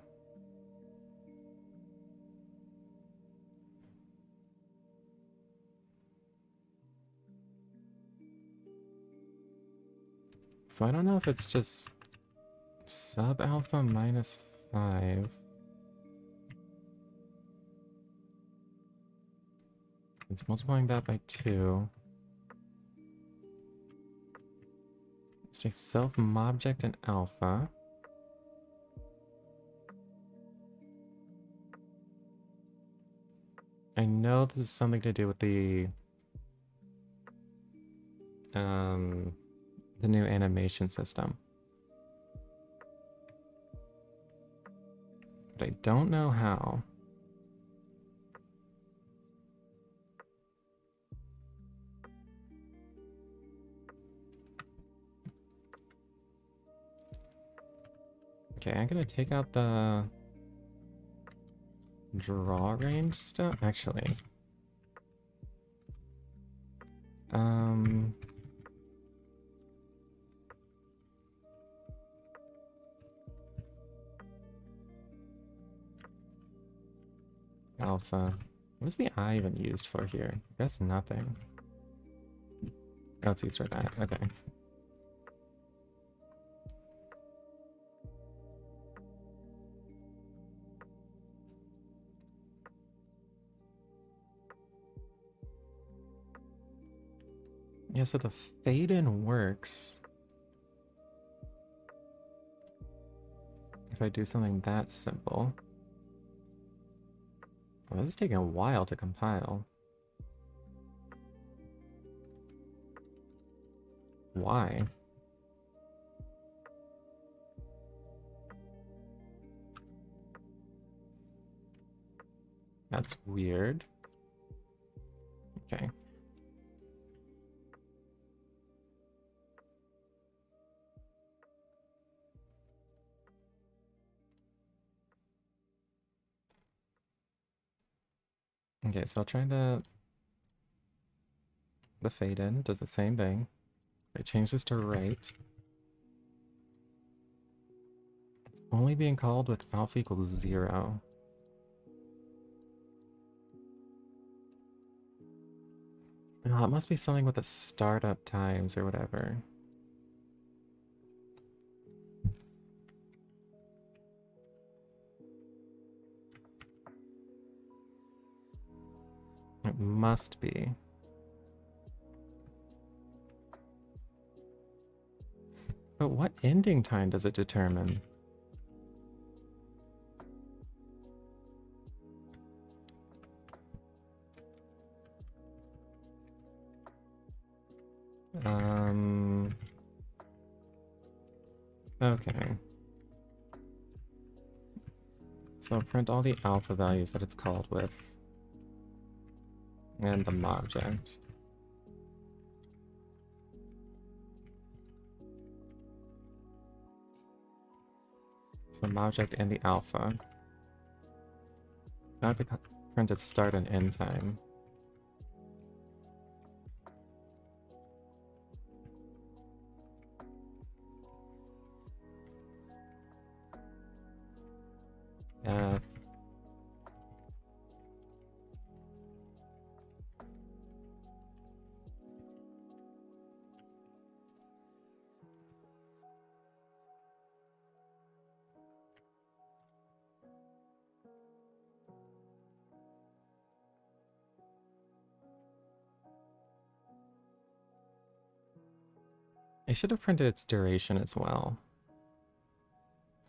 So I don't know if it's just sub alpha minus 5. It's multiplying that by 2. Let's take self object and alpha. I know this is something to do with the new animation system. but I don't know how. Okay, I'm gonna take out the draw range stuff. Actually, alpha. What is the I even used for here? I guess nothing. Oh, it's used for that. Okay. Yeah, so the fade-in works if I do something that simple. Well, this is taking a while to compile. Why? That's weird. Okay. Okay, so I'll try the fade in, does the same thing. I change this to right. It's only being called with alpha equals 0. Oh, it must be something with the startup times or whatever. It must be. But what ending time does it determine? Okay. So I'll print all the alpha values that it's called with. And the object. So the object and the alpha. Now I print its start and end time. I should have printed its duration as well.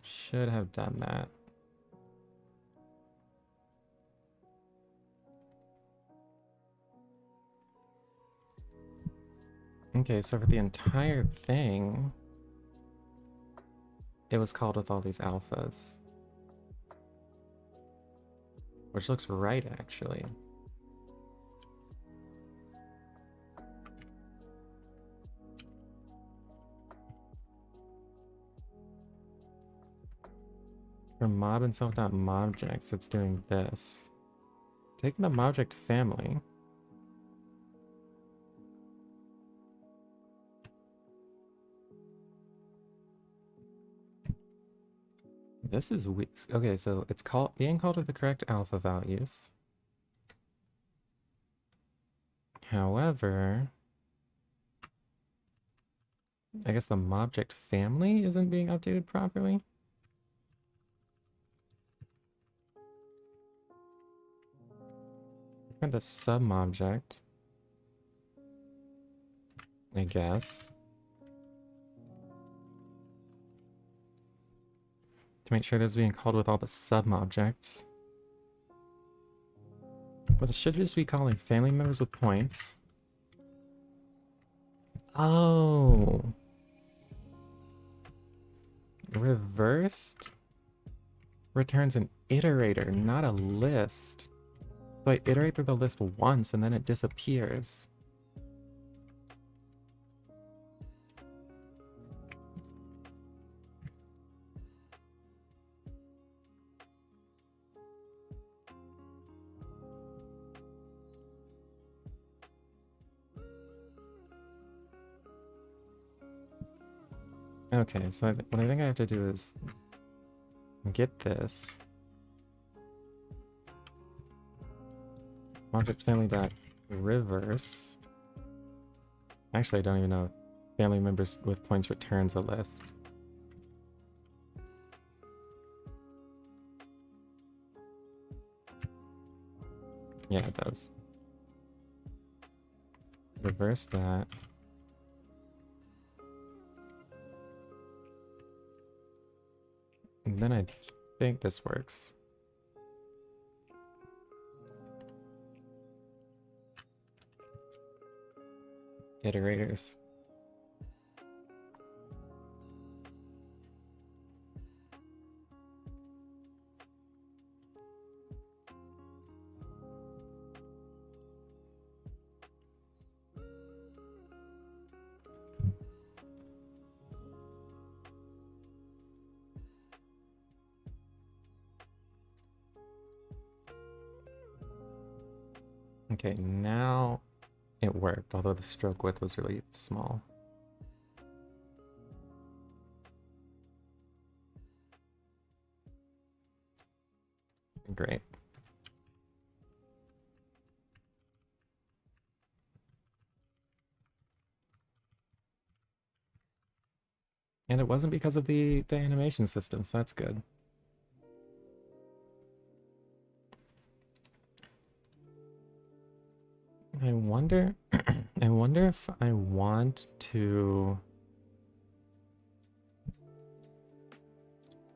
Should have done that. Okay, so for the entire thing, it was called with all these alphas. Which looks right, actually. For mob and self.mobjects, it's doing this. Taking the mobject family. This is weak. Okay, so it's being called with the correct alpha values. However, I guess the mobject family isn't being updated properly. And the subobject, I guess. To make sure this is being called with all the subobjects. But it should just be calling family members with points. Oh. Reversed? returns an iterator, not a list. So I iterate through the list once and then it disappears. Okay, so what I think I have to do is get this. Object family dot reverse. Actually, I don't even know. Family members with points returns a list. Yeah, it does. Reverse that. And then I think this works. Iterators. Okay, now it worked, although the stroke width was really small. Great. And it wasn't because of the animation system, so that's good. I wonder I wonder if I want to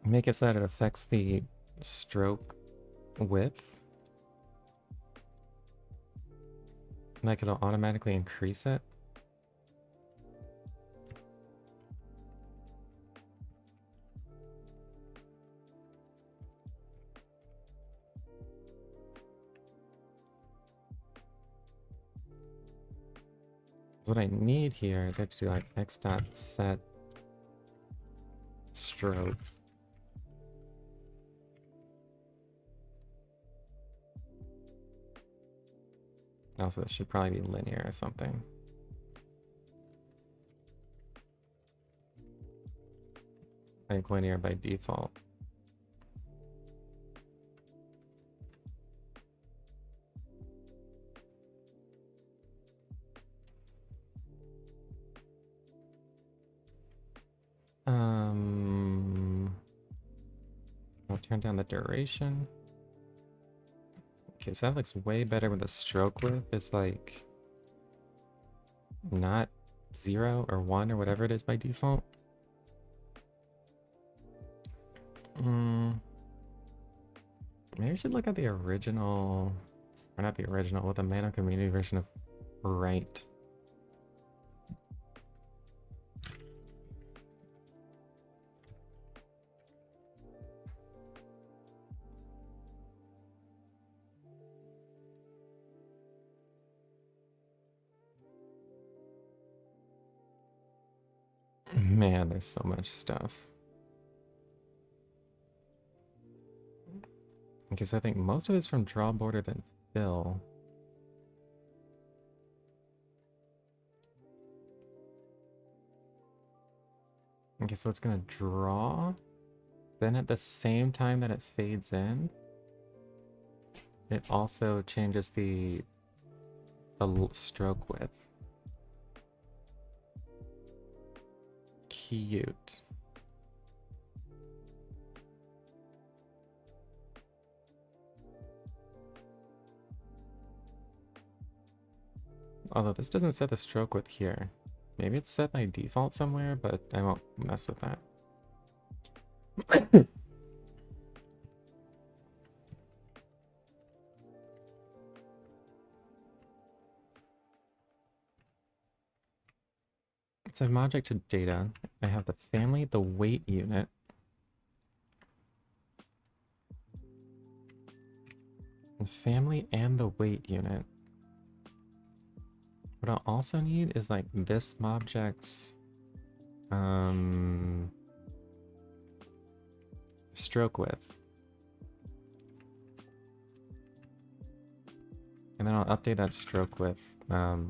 make it so that it affects the stroke width. Like it'll automatically increase it. So what I need here is I have to do like x dot set stroke. Also, it should probably be linear or something. I think linear by default. I'll turn down the duration. Okay, so that looks way better with the stroke width. It's like not 0 or 1 or whatever it is by default. Maybe I should look at the original, or not the original, with the Manim community version of right. Man, there's so much stuff. Okay, so I think most of it's from draw border then fill. Okay, so it's gonna draw. Then at the same time that it fades in, it also changes the stroke width. Cute. Although this doesn't set the stroke width here. Maybe it's set by default somewhere, but I won't mess with that. So I have object to data. I have the family, the weight unit. family and the weight unit. What I'll also need is like this object's stroke width. And then I'll update that stroke width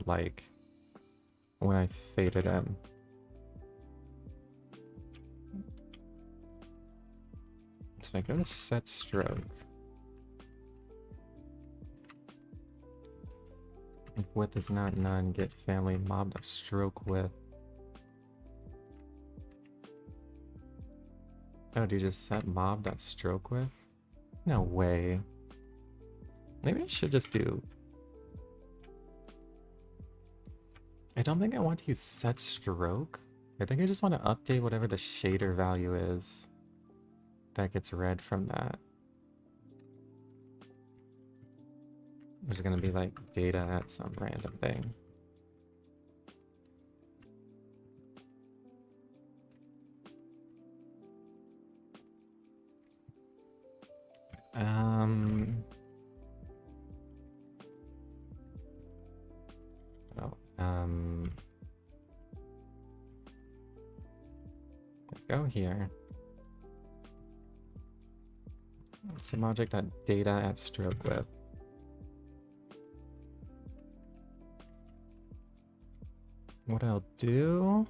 like when I fade it in. So I go to set stroke. If width is not none, get family mob.stroke width. Oh, do you just set mob.stroke width? No way. Maybe I should just do... I don't think I want to use set stroke. I think I just want to update whatever the shader value is that gets read from that. Which is going to be like data at some random thing. Go here. Some object.data at stroke width. What I'll do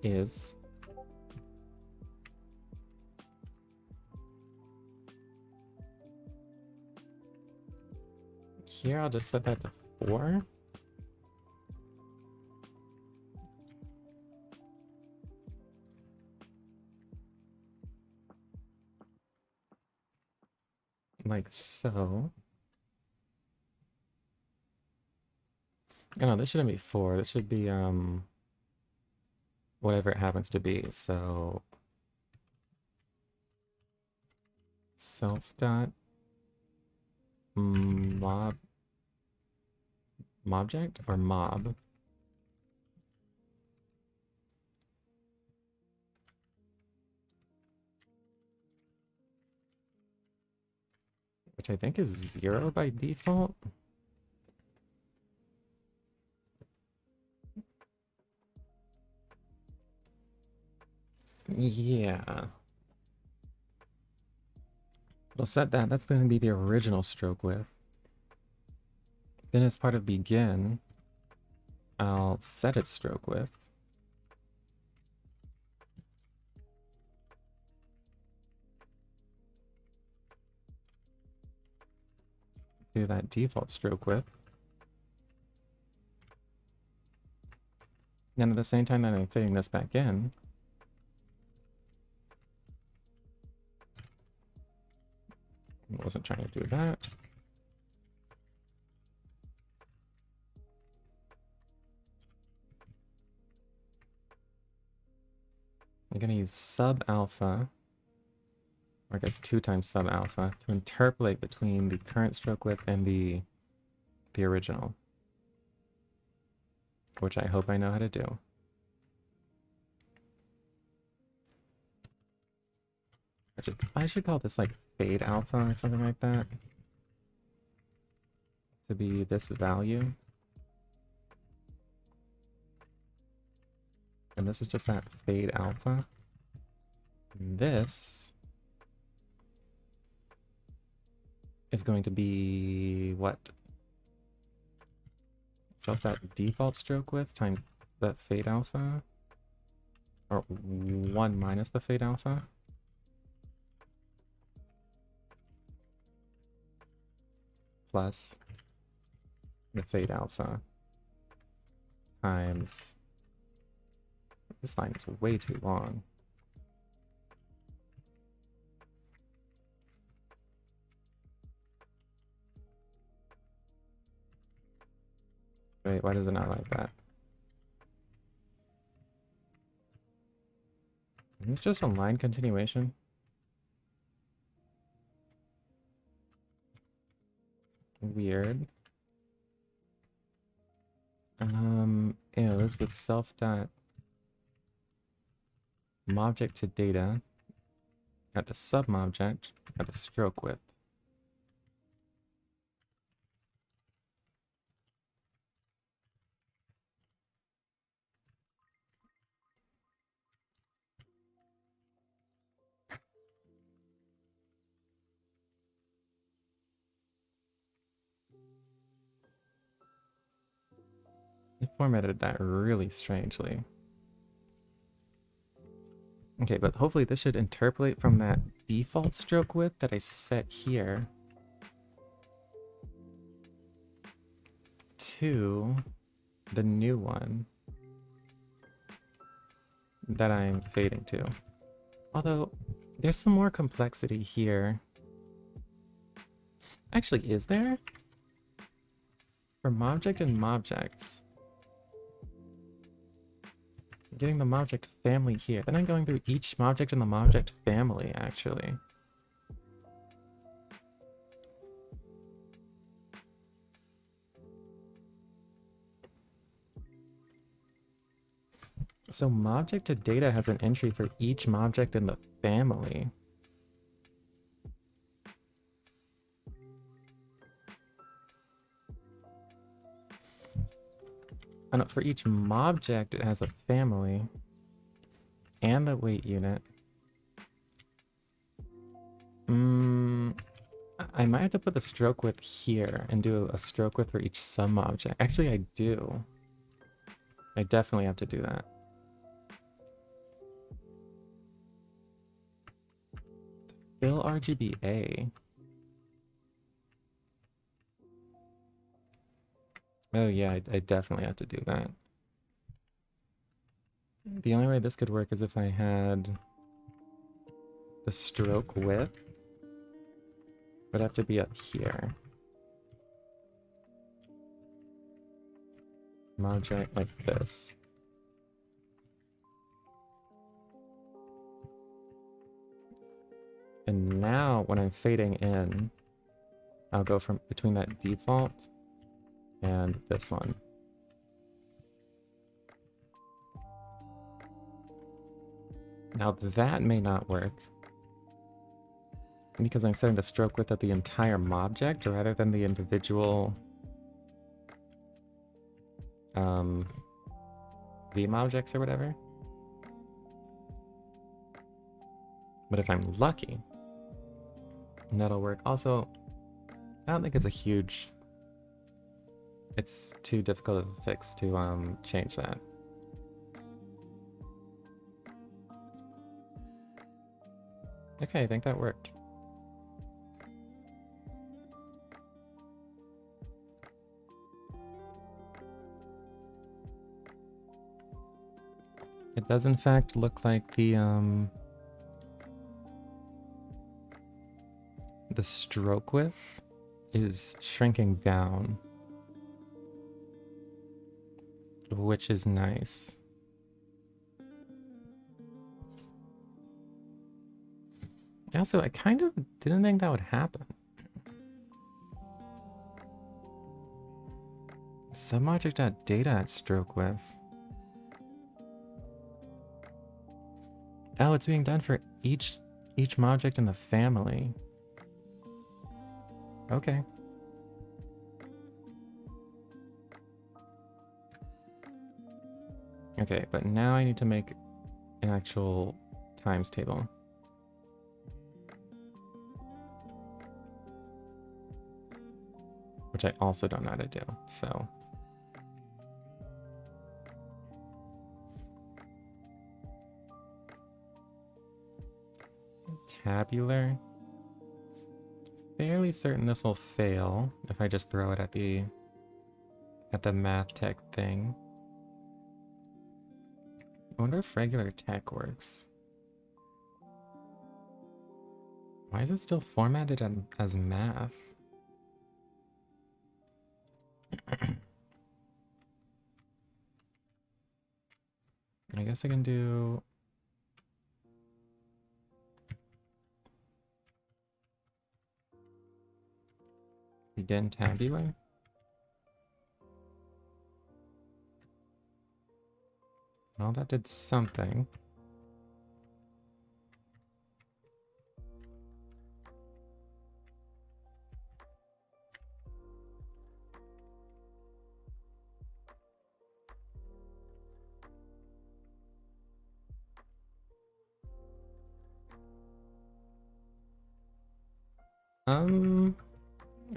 is here I'll just set that to 4. Like so. Oh no, this shouldn't be 4. This should be whatever it happens to be. So self dot mob mobject or mob. Which I think is 0 by default. Yeah. We'll set that. That's going to be the original stroke width. Then as part of begin, I'll set its stroke width. Do that default stroke width. And at the same time that I'm fitting this back in, I wasn't trying to do that. I'm going to use sub alpha, or I guess 2 times sub alpha, to interpolate between the current stroke width and the original, which I hope I know how to do. I should call this like fade alpha or something like that, to be this value. And this is just that fade alpha. And this is going to be what? Self that default stroke width times that fade alpha, or 1 minus the fade alpha. Plus the fade alpha times... This line is way too long. Wait, why does it not like that? It's just a line continuation. Weird. Yeah, let's get self dot object to data at the subobject at the stroke width. It formatted that really strangely. Okay, but hopefully this should interpolate from that default stroke width that I set here to the new one that I'm fading to. Although, there's some more complexity here. Actually, is there? For Mobject and Mobjects. Getting the Mobject family here. Then I'm going through each Mobject in the Mobject family, actually. So Mobject to data has an entry for each Mobject in the family. Oh no, for each Mobject it has a family and the weight unit. I might have to put the stroke width here and do a stroke width for each subobject. Actually, I do. I definitely have to do that. Fill RGBA. Oh yeah, I definitely have to do that. The only way this could work is if I had the stroke width would have to be up here. Object like this. And now when I'm fading in, I'll go from between that default and this one. Now that may not work because I'm setting the stroke width at the entire Mobject rather than the individual VMobjects or whatever. But if I'm lucky, that'll work. Also, I don't think it's a huge... It's too difficult of a fix to change that. Okay, I think that worked. It does in fact look like the stroke width is shrinking down, which is nice. Also, I kind of didn't think that would happen. Subobject.data at stroke width. Oh, it's being done for each Mobject in the family. Okay. Okay, but now I need to make an actual times table. Which I also don't know how to do, so... Tabular. Fairly certain this will fail if I just throw it at the math tech thing. I wonder if regular tech works. Why is it still formatted as math? I guess I can do... Begin tabular? Well, that did something. I'll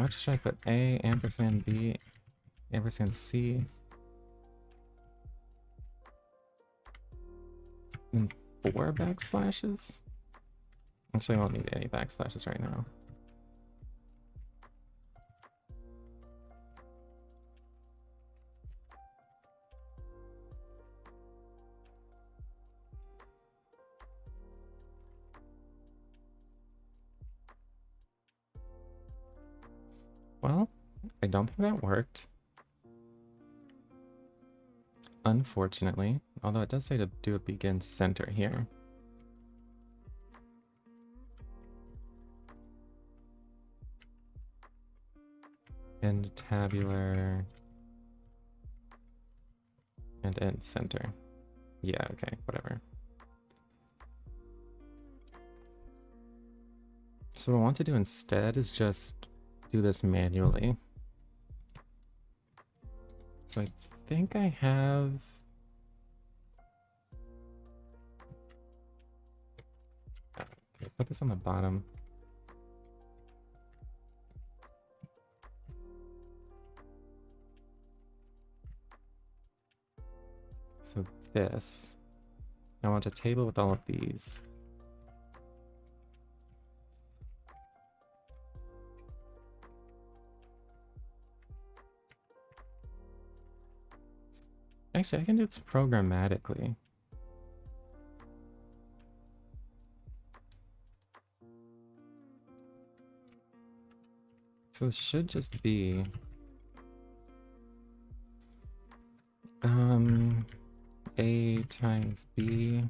just try to put A, ampersand B, ampersand C. And 4 backslashes? Actually, I won't need any backslashes right now. Well, I don't think that worked. Unfortunately, although it does say to do a begin center here. End tabular. And end center. Yeah, okay, whatever. So what I want to do instead is just do this manually. So I think I have... Okay, put this on the bottom. So this, I want a table with all of these. Actually, I can do this programmatically. So this should just be A times B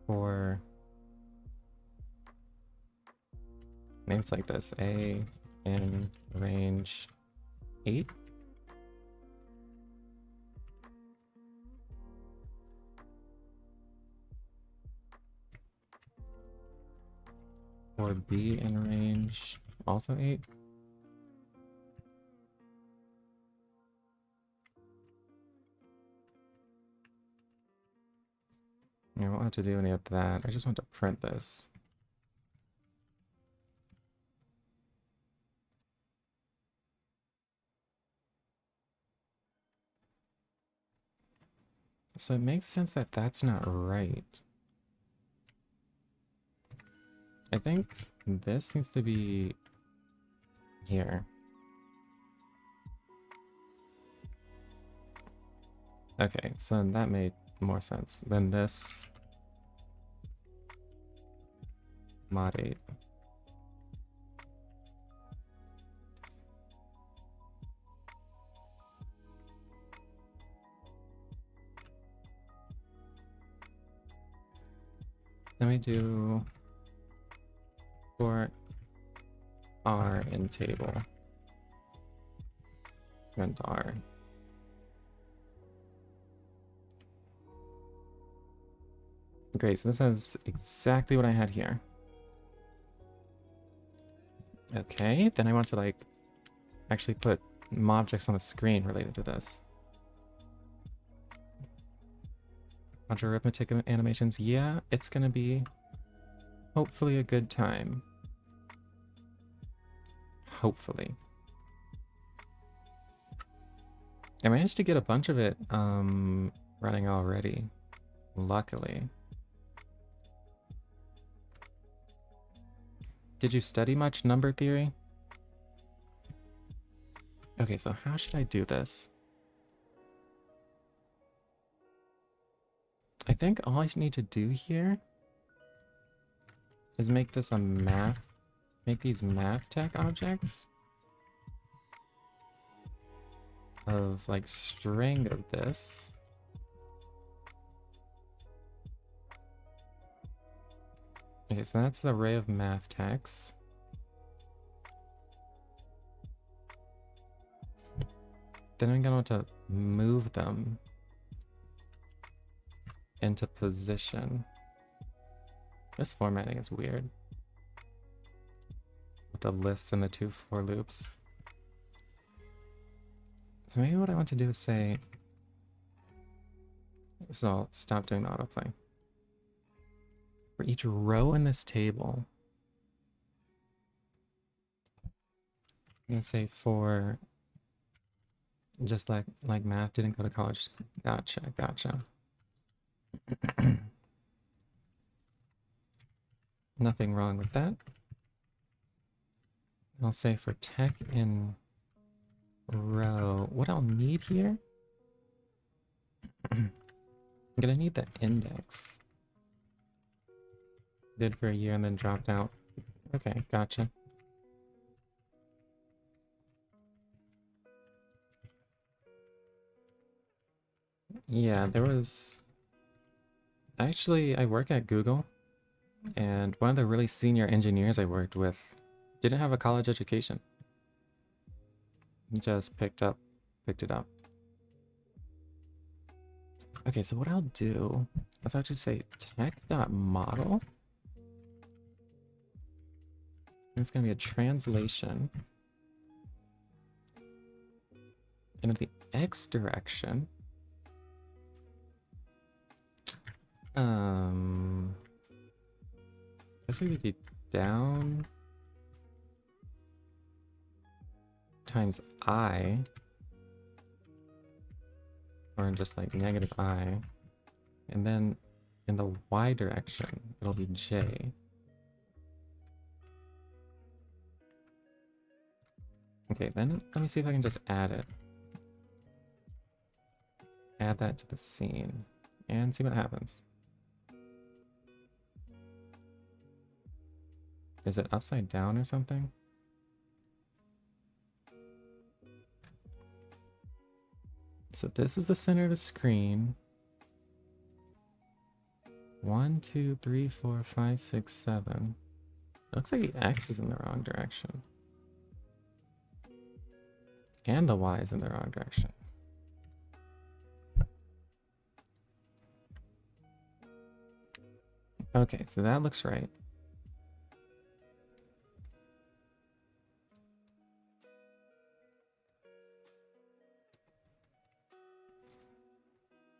for, maybe it's like this, A in range 8. Or B in range also 8. I won't have to do any of that. I just want to print this. So it makes sense that that's not right. I think this needs to be here. Okay, so that made more sense than this mod 8. Then we do for R in table. Print R. Great, so this is exactly what I had here. Okay, then I want to like actually put objects on the screen related to this. Bunch of arithmetic animations. Yeah, it's gonna be hopefully a good time. Hopefully. I managed to get a bunch of it running already, luckily. Did you study much number theory? Okay, so how should I do this? I think all I need to do here is make this a math, make these math tech objects of like string of this. Okay, so that's the array of math techs. Then I'm gonna want to move them into position. This formatting is weird. With the lists and the 2 for loops. So maybe what I want to do is say, so I'll stop doing the autoplay. For each row in this table, gonna say for just like math, didn't go to college. Gotcha, gotcha. Nothing wrong with that. I'll say for tech in row, what I'll need here, I'm gonna need the index. Did for a year and then dropped out. Okay, gotcha. Yeah, there was... Actually, I work at Google, and one of the really senior engineers I worked with didn't have a college education. He just picked it up. Okay, so what I'll do, let's actually say tech.model. It's gonna be a translation. And in the X direction, this would be down times I, or just like negative I, and then in the Y direction, it'll be J. Okay, then let me see if I can just add it. Add that to the scene and see what happens. Is it upside down or something? So this is the center of the screen. 1, 2, 3, 4, 5, 6, 7. It looks like the X is in the wrong direction. And the Y is in the wrong direction. Okay, so that looks right.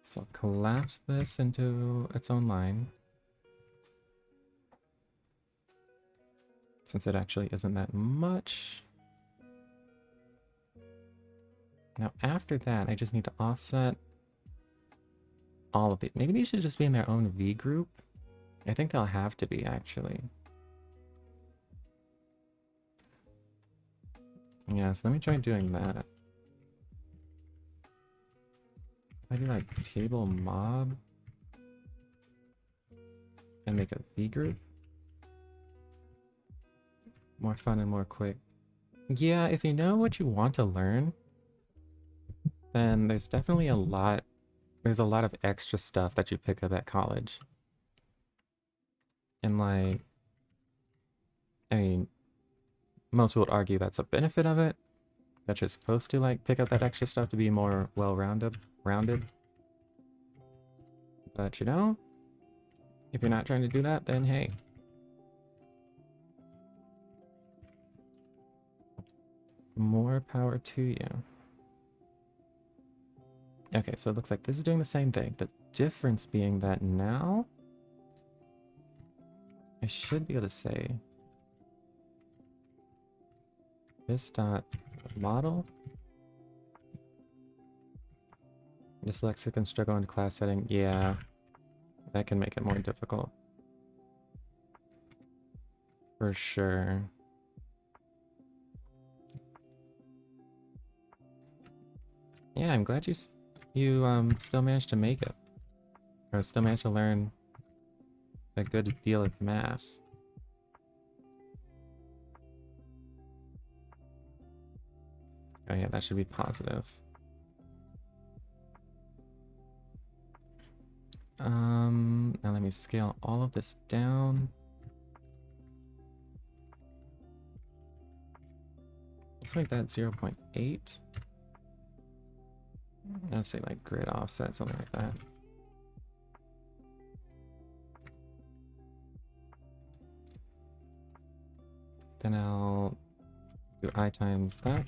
So collapse this into its own line. Since it actually isn't that much. Now after that, I just need to offset all of these. Maybe these should just be in their own V group. I think they'll have to be, actually. Yeah, so let me try doing that. I do like table mob and make a V group. More fun and more quick. Yeah, if you know what you want to learn, then there's definitely a lot of extra stuff that you pick up at college. And like, I mean, most people would argue that's a benefit of it, that you're supposed to like pick up that extra stuff to be more well-rounded. But you know, if you're not trying to do that, then hey. More power to you. Okay, so it looks like this is doing the same thing. The difference being that now I should be able to say this dot model. Dyslexic and struggle in class setting. Yeah, that can make it more difficult. For sure. Yeah, I'm glad you still managed to make it. Or still managed to learn a good deal of math. Oh yeah, that should be positive. Now let me scale all of this down. Let's make that 0.8. I'll say like grid offset, something like that. Then I'll do I times that.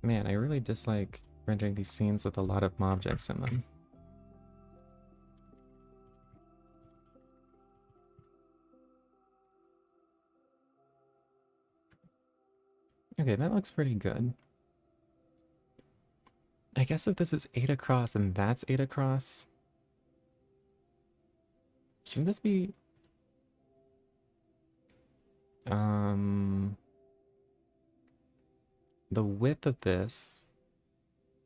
Man, I really dislike rendering these scenes with a lot of objects in them. Okay, that looks pretty good. I guess if this is 8 across and that's 8 across, shouldn't this be... The width of this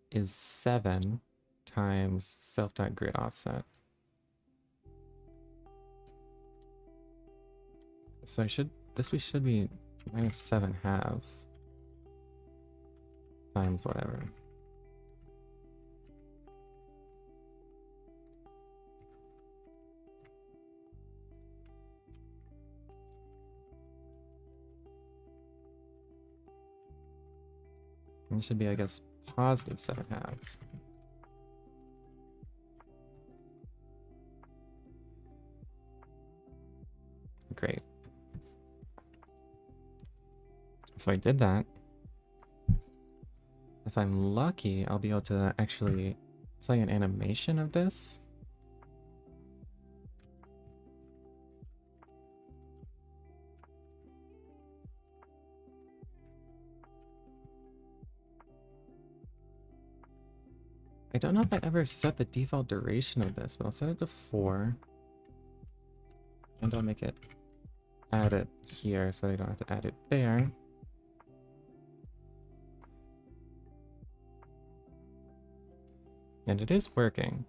is 7 times self-dot grid offset. So this should be minus 7 halves times whatever. And it should be, I guess, positive 7 halves. Great. So I did that. If I'm lucky, I'll be able to actually play an animation of this. I don't know if I ever set the default duration of this, but I'll set it to 4. And I'll make it add it here so I don't have to add it there. And it is working.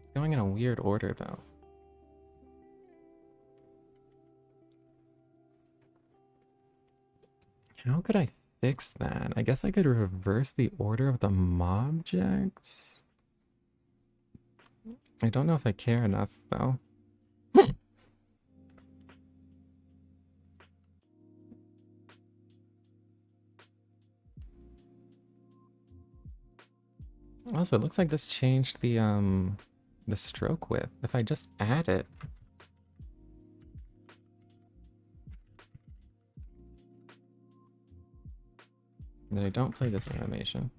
It's going in a weird order though. How could I fix that? I guess I could reverse the order of the mobjects. I don't know if I care enough though. Also, it looks like this changed the stroke width. If I just add it, then I don't play this animation.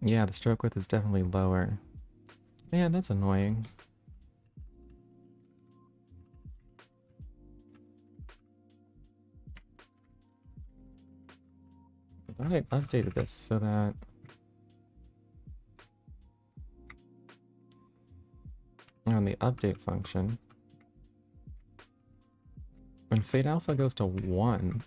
Yeah, the stroke width is definitely lower. Man, that's annoying. I thought I updated this so that on the update function, when fade alpha goes to 1,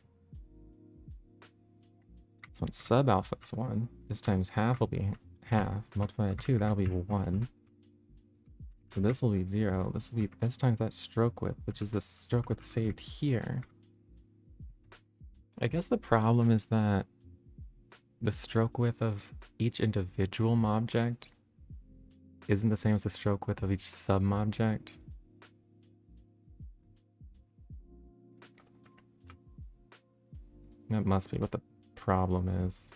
so when sub alpha is 1, this times half will be half, multiplied by 2, that'll be 1. So this will be 0. This will be this times that stroke width, which is the stroke width saved here. I guess the problem is that the stroke width of each individual mobject isn't the same as the stroke width of each sub-mobject. That must be what the problem is.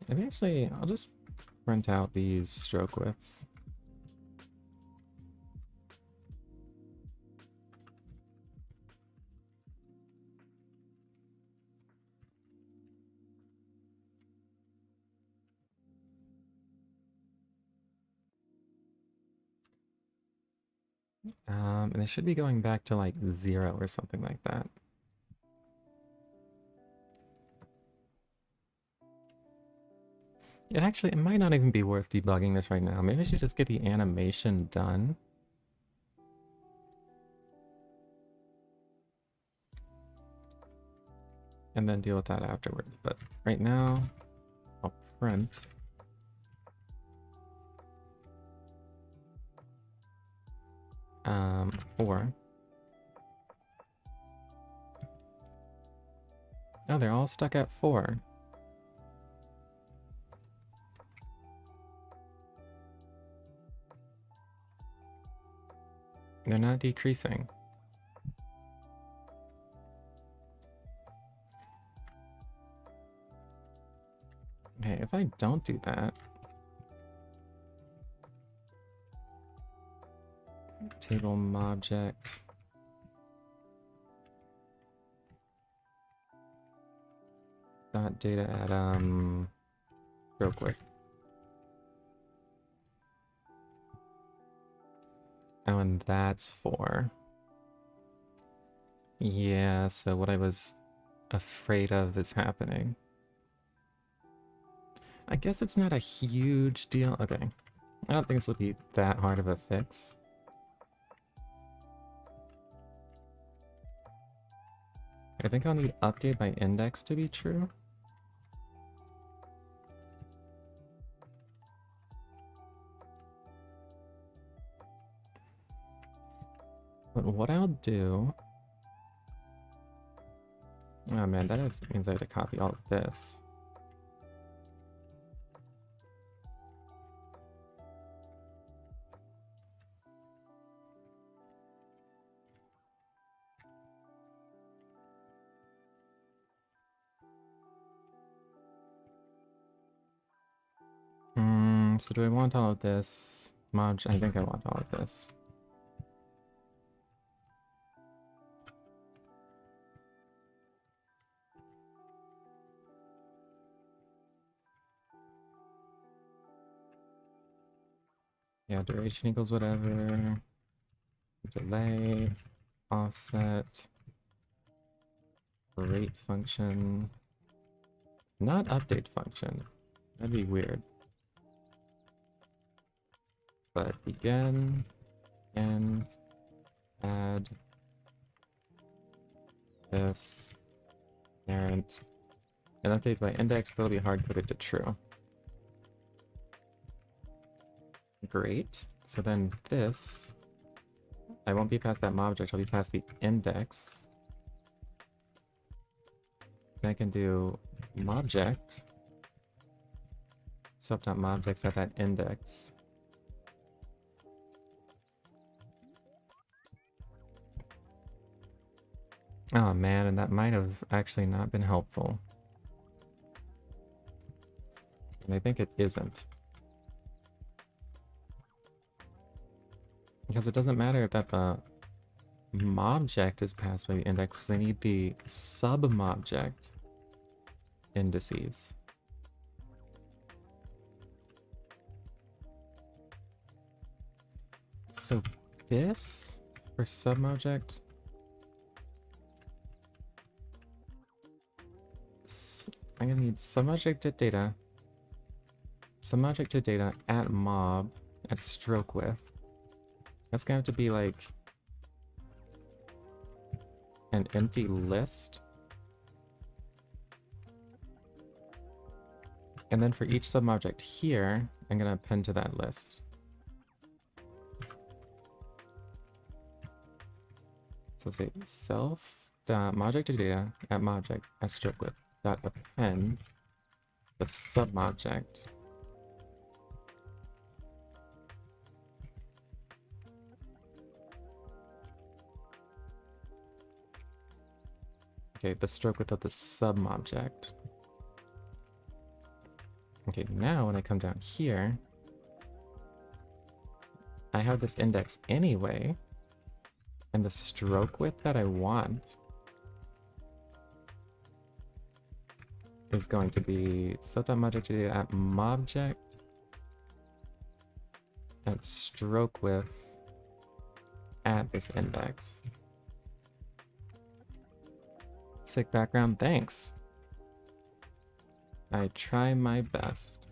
Maybe actually, I'll just print out these stroke widths. And it should be going back to like 0 or something like that. It might not even be worth debugging this right now. Maybe I should just get the animation done. And then deal with that afterwards. But right now, I'll print. Four. Oh, they're all stuck at 4. They're not decreasing. Okay, if I don't do that, table object dot data at stroke width. Oh, and that's 4. Yeah, so what I was afraid of is happening. I guess it's not a huge deal. Okay. I don't think this will be that hard of a fix. I think I'll need update by index to be true. But what I'll do... Oh man, that means I have to copy all of this. So do I want all of this? I think I want all of this. Yeah, duration equals whatever. Delay, offset, rate function. Not update function. That'd be weird. But begin, and add this, parent, and update by index, that'll be hard-coded to true. Great. So then this, I won't be past that object, I'll be past the index. Then I can do mobject, sub.mobjects at that index. Oh man, and that might have actually not been helpful. And I think it isn't. Because it doesn't matter that the mobject is passed by the index, they need the sub-mobject indices. So this for sub-mobject, I'm gonna need sub-mobject to data, sub-mobject to data at mob at stroke width. That's gonna have to be like an empty list. And then for each subobject here, I'm gonna append to that list. So say self dot object to data at object at stroke width dot append the subobject. Okay, the stroke width of the subobject. Okay, now when I come down here, I have this index anyway, and the stroke width that I want is going to be sub.object data at mobject at stroke width at this index. Sick background, thanks. I try my best.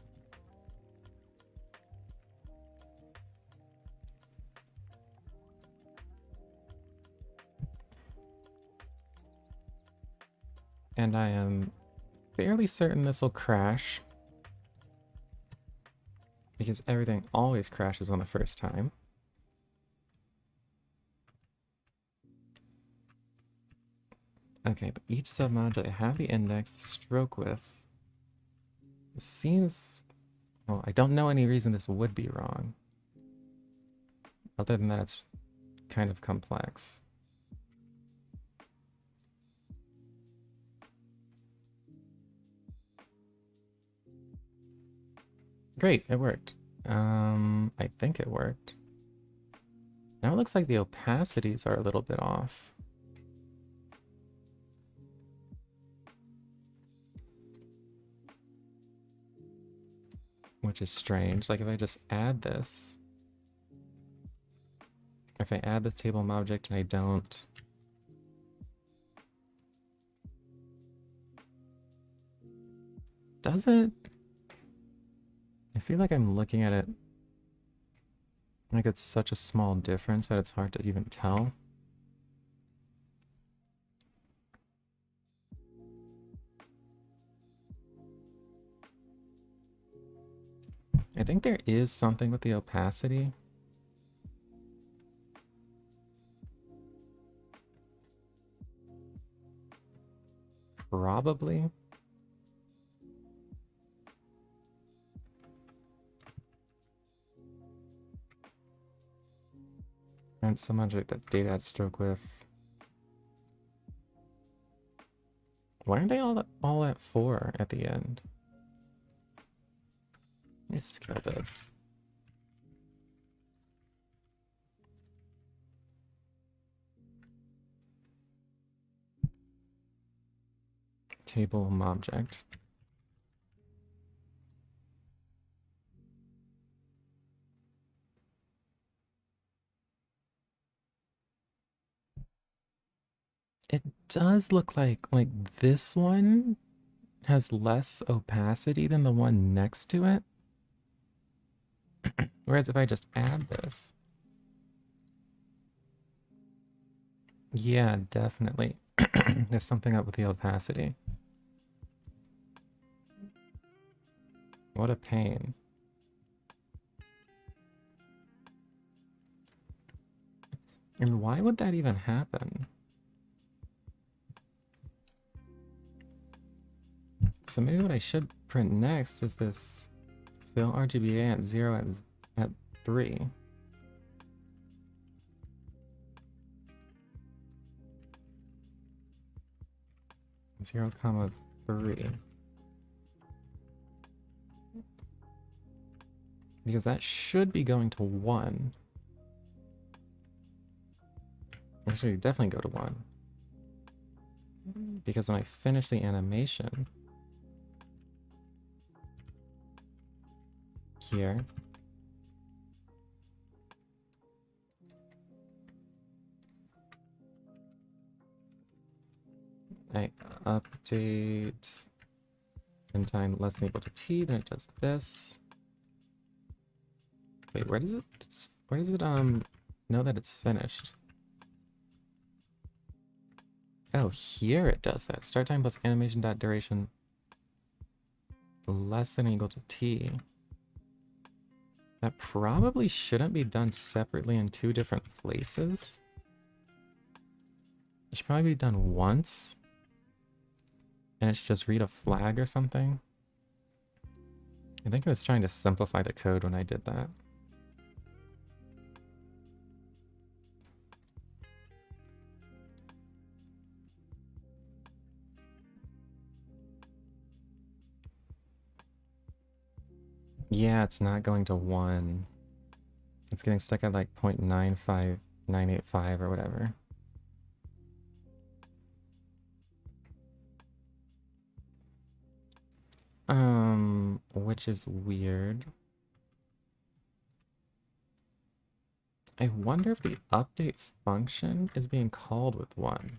And I am fairly certain this will crash, because everything always crashes on the first time. Okay, but each submodule I have the index, the stroke width. It seems... well, I don't know any reason this would be wrong. Other than that, it's kind of complex. Great, it worked. I think it worked. Now it looks like the opacities are a little bit off. Which is strange. Like if I just add this, if I add the table object and I don't... Does it? I feel like I'm looking at it like it's such a small difference that it's hard to even tell. I think there is something with the opacity. Probably. And some object that data at stroke with. Why aren't they all at 4 at the end? Let me scale this. Table object. It does look like this one has less opacity than the one next to it. Whereas if I just add this. Yeah, definitely. There's something up with the opacity. What a pain. And why would that even happen? So maybe what I should print next is this fill RGBA at 0 at 3. Zero comma 3. Because that should be going to 1. Actually, definitely go to 1. Because when I finish the animation here, I update in time less than equal to t, then it does this. Wait, where does it know that it's finished? Oh, here it does that. Start time plus animation dot duration less than or equal to t. That probably shouldn't be done separately in 2 different places. It should probably be done once. And it should just read a flag or something. I think I was trying to simplify the code when I did that. Yeah, it's not going to 1. It's getting stuck at like 0.95985 or whatever. Which is weird. I wonder if the update function is being called with 1.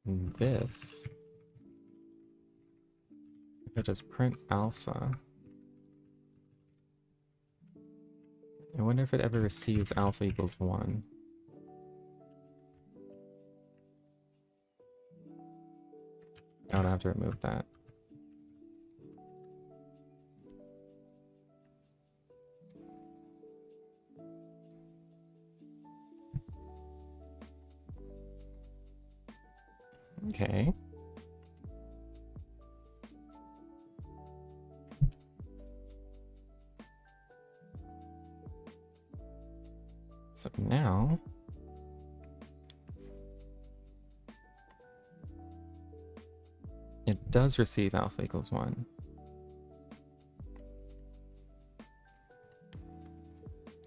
This. If I just print alpha. I wonder if it ever receives alpha equals 1. I'll have to remove that. Okay. So now it does receive alpha equals 1.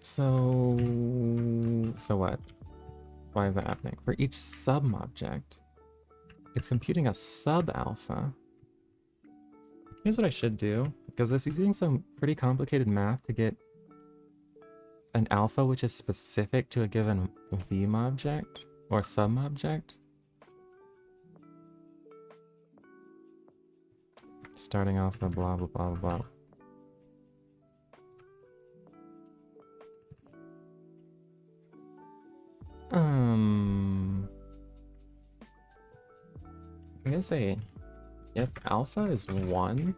So what? Why is that happening? For each sub-object, it's computing a sub-alpha. Here's what I should do, because this is doing some pretty complicated math to get an alpha which is specific to a given Vim object or sum object. Starting alpha, blah, blah, blah, blah. I'm gonna say if alpha is 1,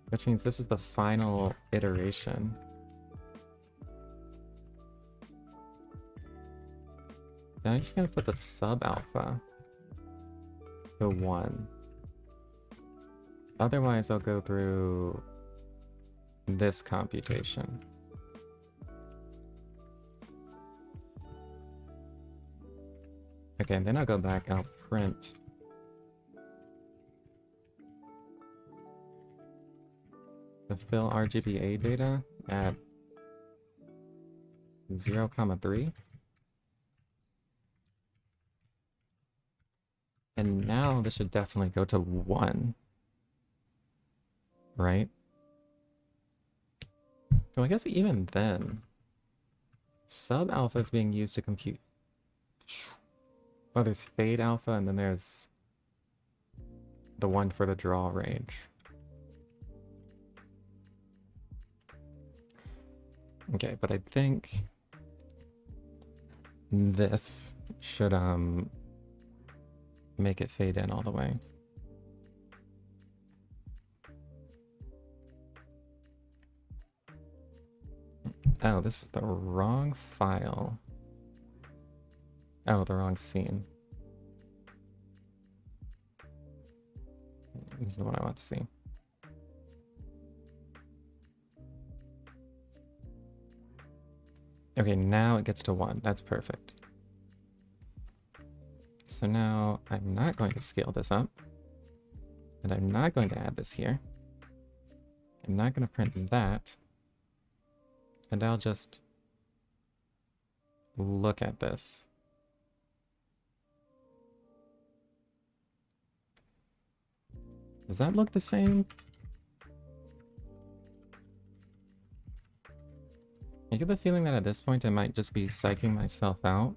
which means this is the final iteration. Then I'm just gonna put the sub alpha to 1. Otherwise, I'll go through this computation. Okay, and then I'll go back and I'll print the fill RGBA data at 0, 3. And now this should definitely go to 1. Right? So I guess even then, sub alpha is being used to compute. Oh, there's fade alpha, and then there's the one for the draw range. Okay, but I think this should make it fade in all the way. Oh, this is the wrong file. Oh, the wrong scene. This is the one I want to see. Okay, now it gets to 1. That's perfect. So now I'm not going to scale this up. And I'm not going to add this here. I'm not going to print that. And I'll just look at this. Does that look the same? I get the feeling that at this point I might just be psyching myself out.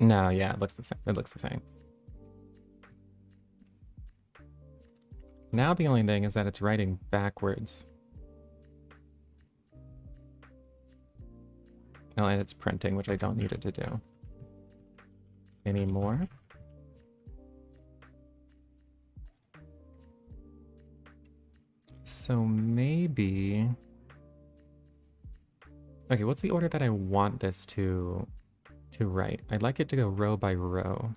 No, yeah, it looks the same. It looks the same. Now the only thing is that it's writing backwards. Oh, and it's printing, which I don't need it to do. Anymore. So maybe... Okay, what's the order that I want this to write? I'd like it to go row by row.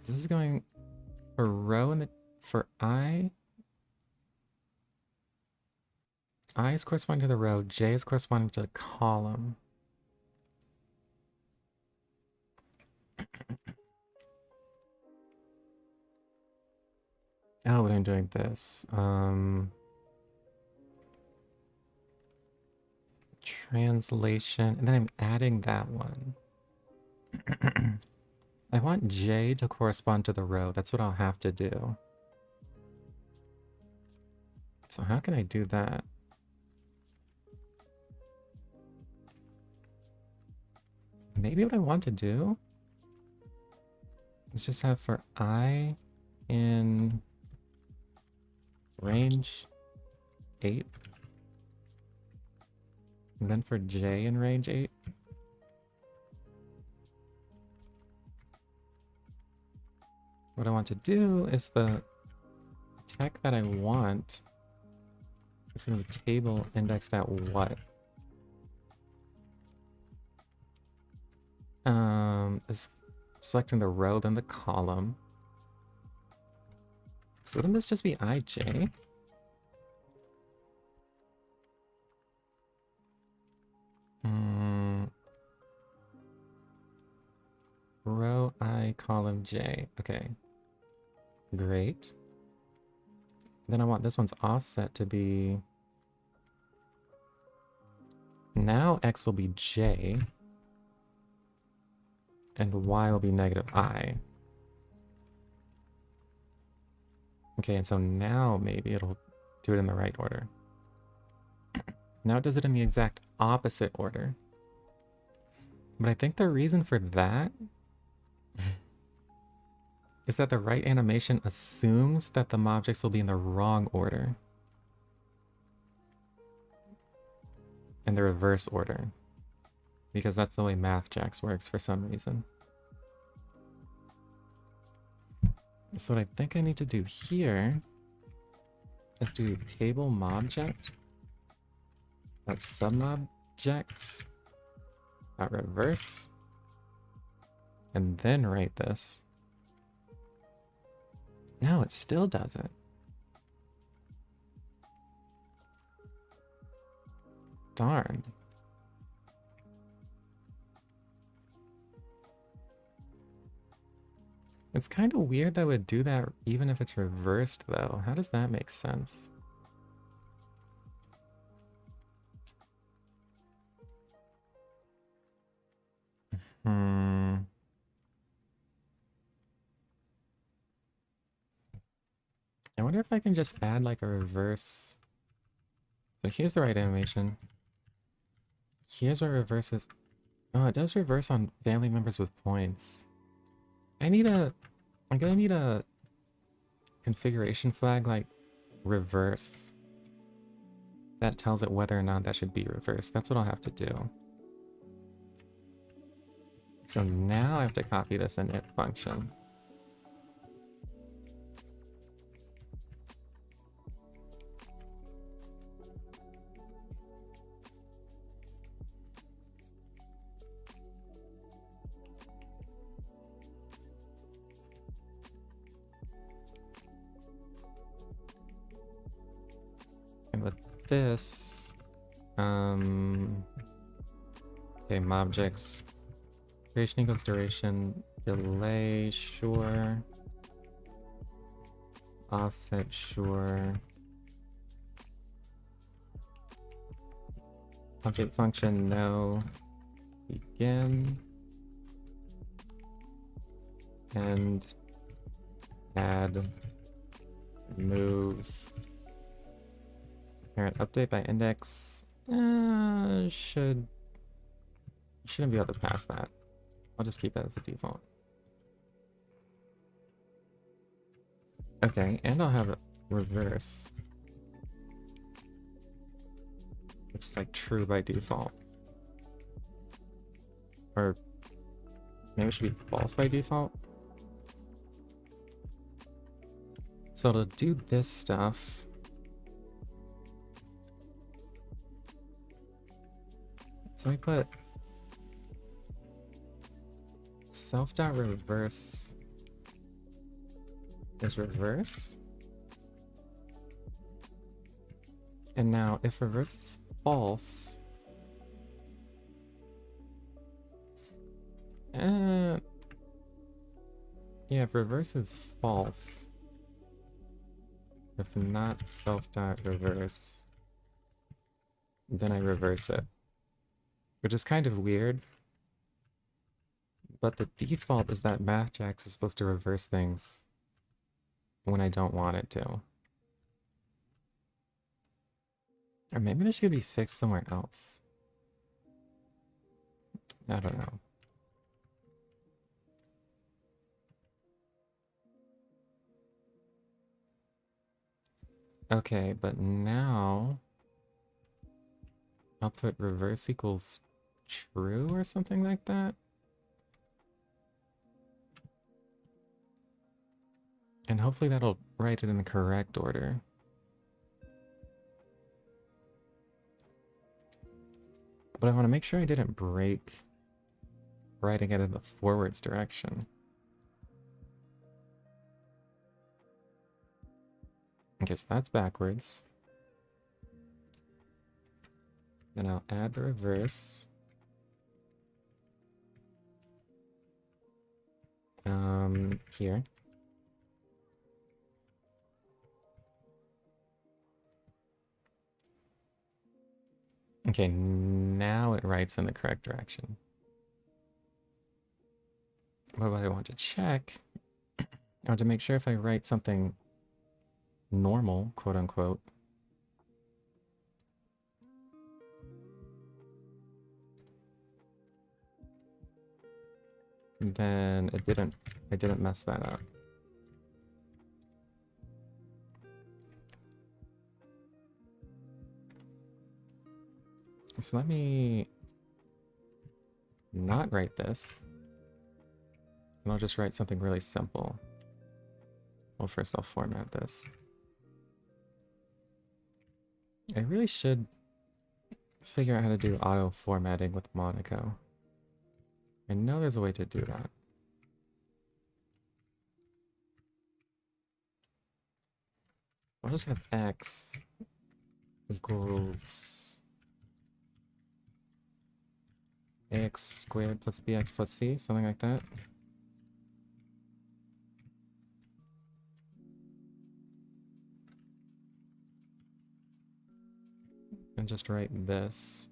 This is going for row and for I is corresponding to the row, J is corresponding to the column. Oh, but I'm doing this. Translation, and then I'm adding that one. I want J to correspond to the row. That's what I'll have to do. So how can I do that? Maybe what I want to do is just have for I in range 8. And then for J in range 8. What I want to do is the tech that I want is going to be table indexed at what? Is selecting the row, then the column. So wouldn't this just be IJ? Row I, column J. Okay. Great. Then I want this one's offset to be... Now X will be J. And Y will be negative I. Okay, and so now maybe it'll do it in the right order. Now it does it in the exact opposite order. But I think the reason for that is that the right animation assumes that the objects will be in the wrong order. In the reverse order. Because that's the way MathJax works for some reason. So what I think I need to do here is do table mobject. That's submobject. Reverse. And then write this. No, it still does it. Darn. It's kind of weird that it would do that even if it's reversed, though. How does that make sense? I wonder if I can just add like a reverse. So here's the right animation. Here's where reverse is. Oh, it does reverse on family members with points. I'm gonna need a configuration flag like reverse that tells it whether or not that should be reversed. That's what I'll have to do. So now I have to copy this init function. And with this, okay, mobjects. Duration equals duration, delay, sure. Offset, sure. Object function, no. Begin. And add, move. Parent update by index. Shouldn't be able to pass that. I'll just keep that as a default. Okay, and I'll have it reverse, which is like true by default. Or maybe it should be false by default. So to do this stuff, so I put self.reverse is reverse. And now if reverse is false, yeah, if reverse is false, if not self.reverse, then I reverse it. Which is kind of weird. But the default is that MathJax is supposed to reverse things when I don't want it to. Or maybe this should be fixed somewhere else. I don't know. Okay, but now I'll put reverse equals true or something like that. And hopefully that'll write it in the correct order. But I want to make sure I didn't break writing it in the forwards direction. Okay, so that's backwards. Then I'll add the reverse. Here. Okay, now it writes in the correct direction. But what I want to check, I want to make sure if I write something normal, quote unquote, then I didn't mess that up. So let me not write this. And I'll just write something really simple. Well, first I'll format this. I really should figure out how to do auto formatting with Monaco. I know there's a way to do that. I'll just have x equals ax squared plus bx plus c, something like that. And just write this.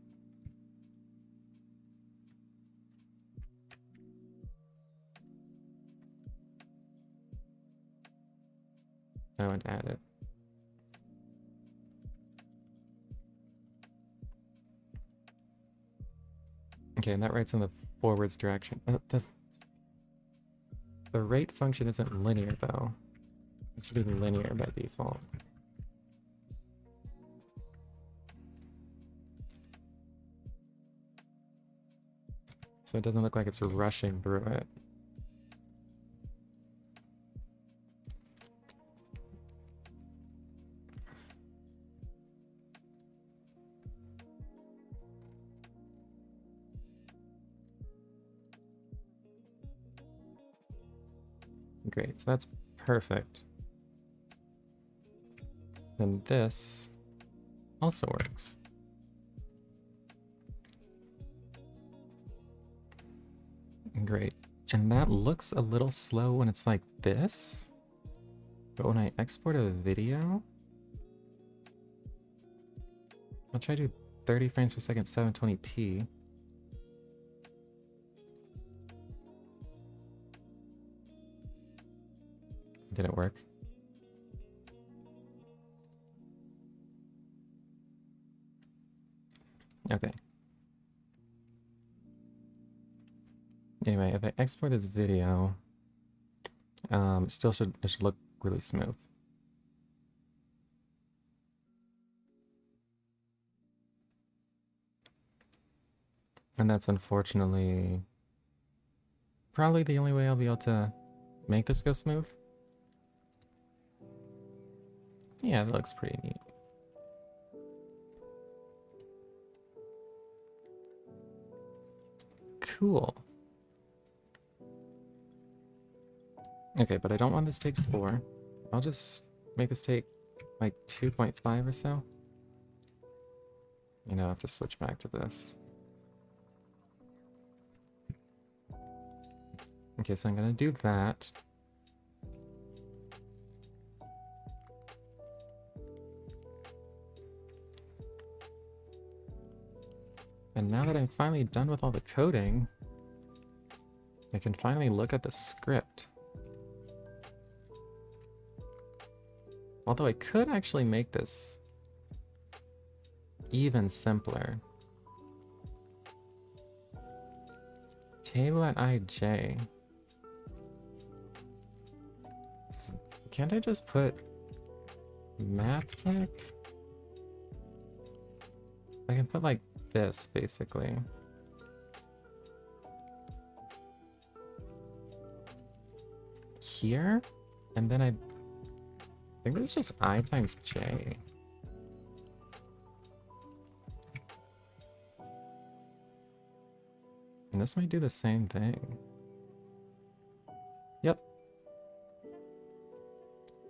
Oh, and add it. Okay, and that writes in the forwards direction. The rate function isn't linear, though. It should be linear by default. So it doesn't look like it's rushing through it. Great, so that's perfect. Then this also works. Great. And that looks a little slow when it's like this. But when I export a video, I'll try to do 30 frames per second, 720p. Did it work? Okay. Anyway, if I export this video, it should look really smooth. And that's unfortunately probably the only way I'll be able to make this go smooth. Yeah, that looks pretty neat. Cool. Okay, but I don't want this to take 4. I'll just make this take like 2.5 or so. You know, I have to switch back to this. Okay, so I'm gonna do that. And now that I'm finally done with all the coding, I can finally look at the script. Although I could actually make this even simpler. Table at ij. Can't I just put math tech? I can put like this basically. Here? And then I think it's just I times j. And this might do the same thing. Yep.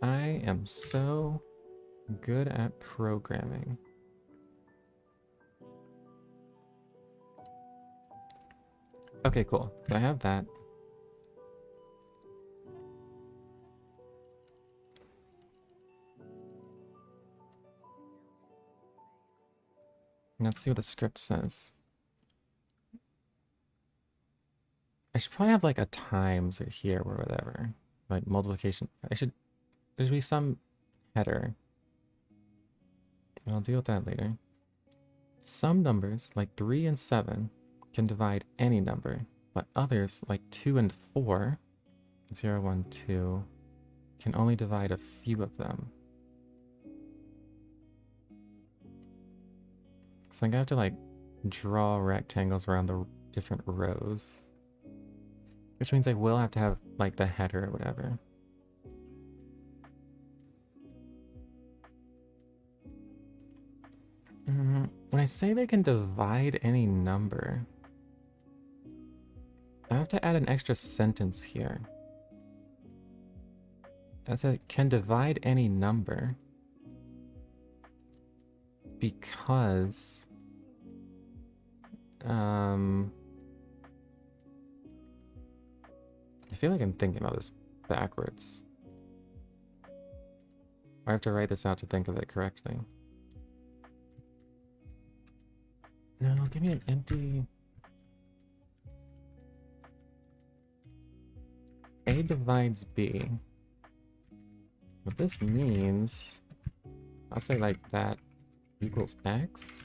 I am so good at programming. Okay, cool. So I have that. Let's see what the script says. I should probably have like a times or here or whatever. Like multiplication. There should be some header. I'll deal with that later. Some numbers, like 3 and 7, can divide any number. but others, like 2 and 4, 0, 1, 2, can only divide a few of them. So I'm gonna have to like draw rectangles around the different rows. Which means I will have to have like the header or whatever. When I say they can divide any number, I have to add an extra sentence here. That says can divide any number because I feel like I'm thinking about this backwards. I have to write this out to think of it correctly. No, give me an empty... A divides B. What this means, I'll say like that equals X.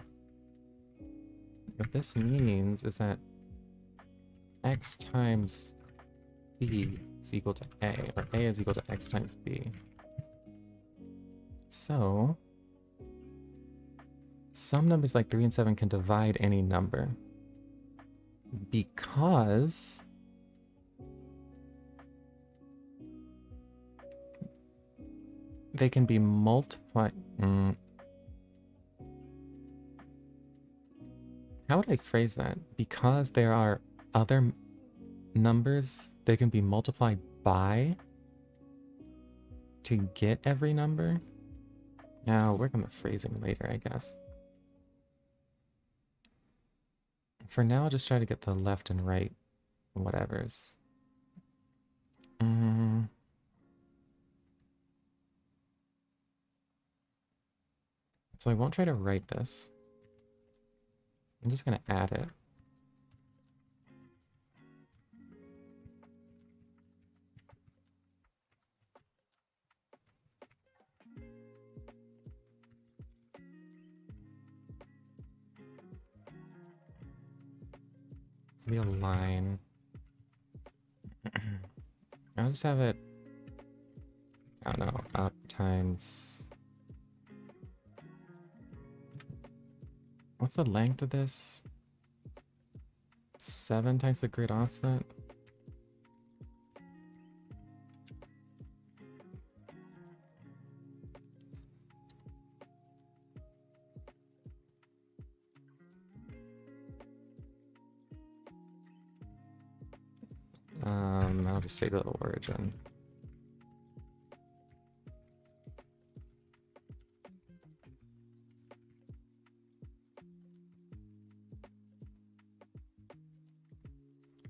What this means is that X times B is equal to A, or A is equal to X times B. So, some numbers like 3 and 7 can divide any number because they can be multiplied. How would I phrase that? Because there are other numbers they can be multiplied by to get every number. Now, I'll work on the phrasing later, I guess. For now, I'll just try to get the left and right whatevers. So I won't try to write this. I'm just going to add it. This will be a line. I'll just have it, I don't know, up times... What's the length of this? 7 times the grid offset? I'll just say the origin.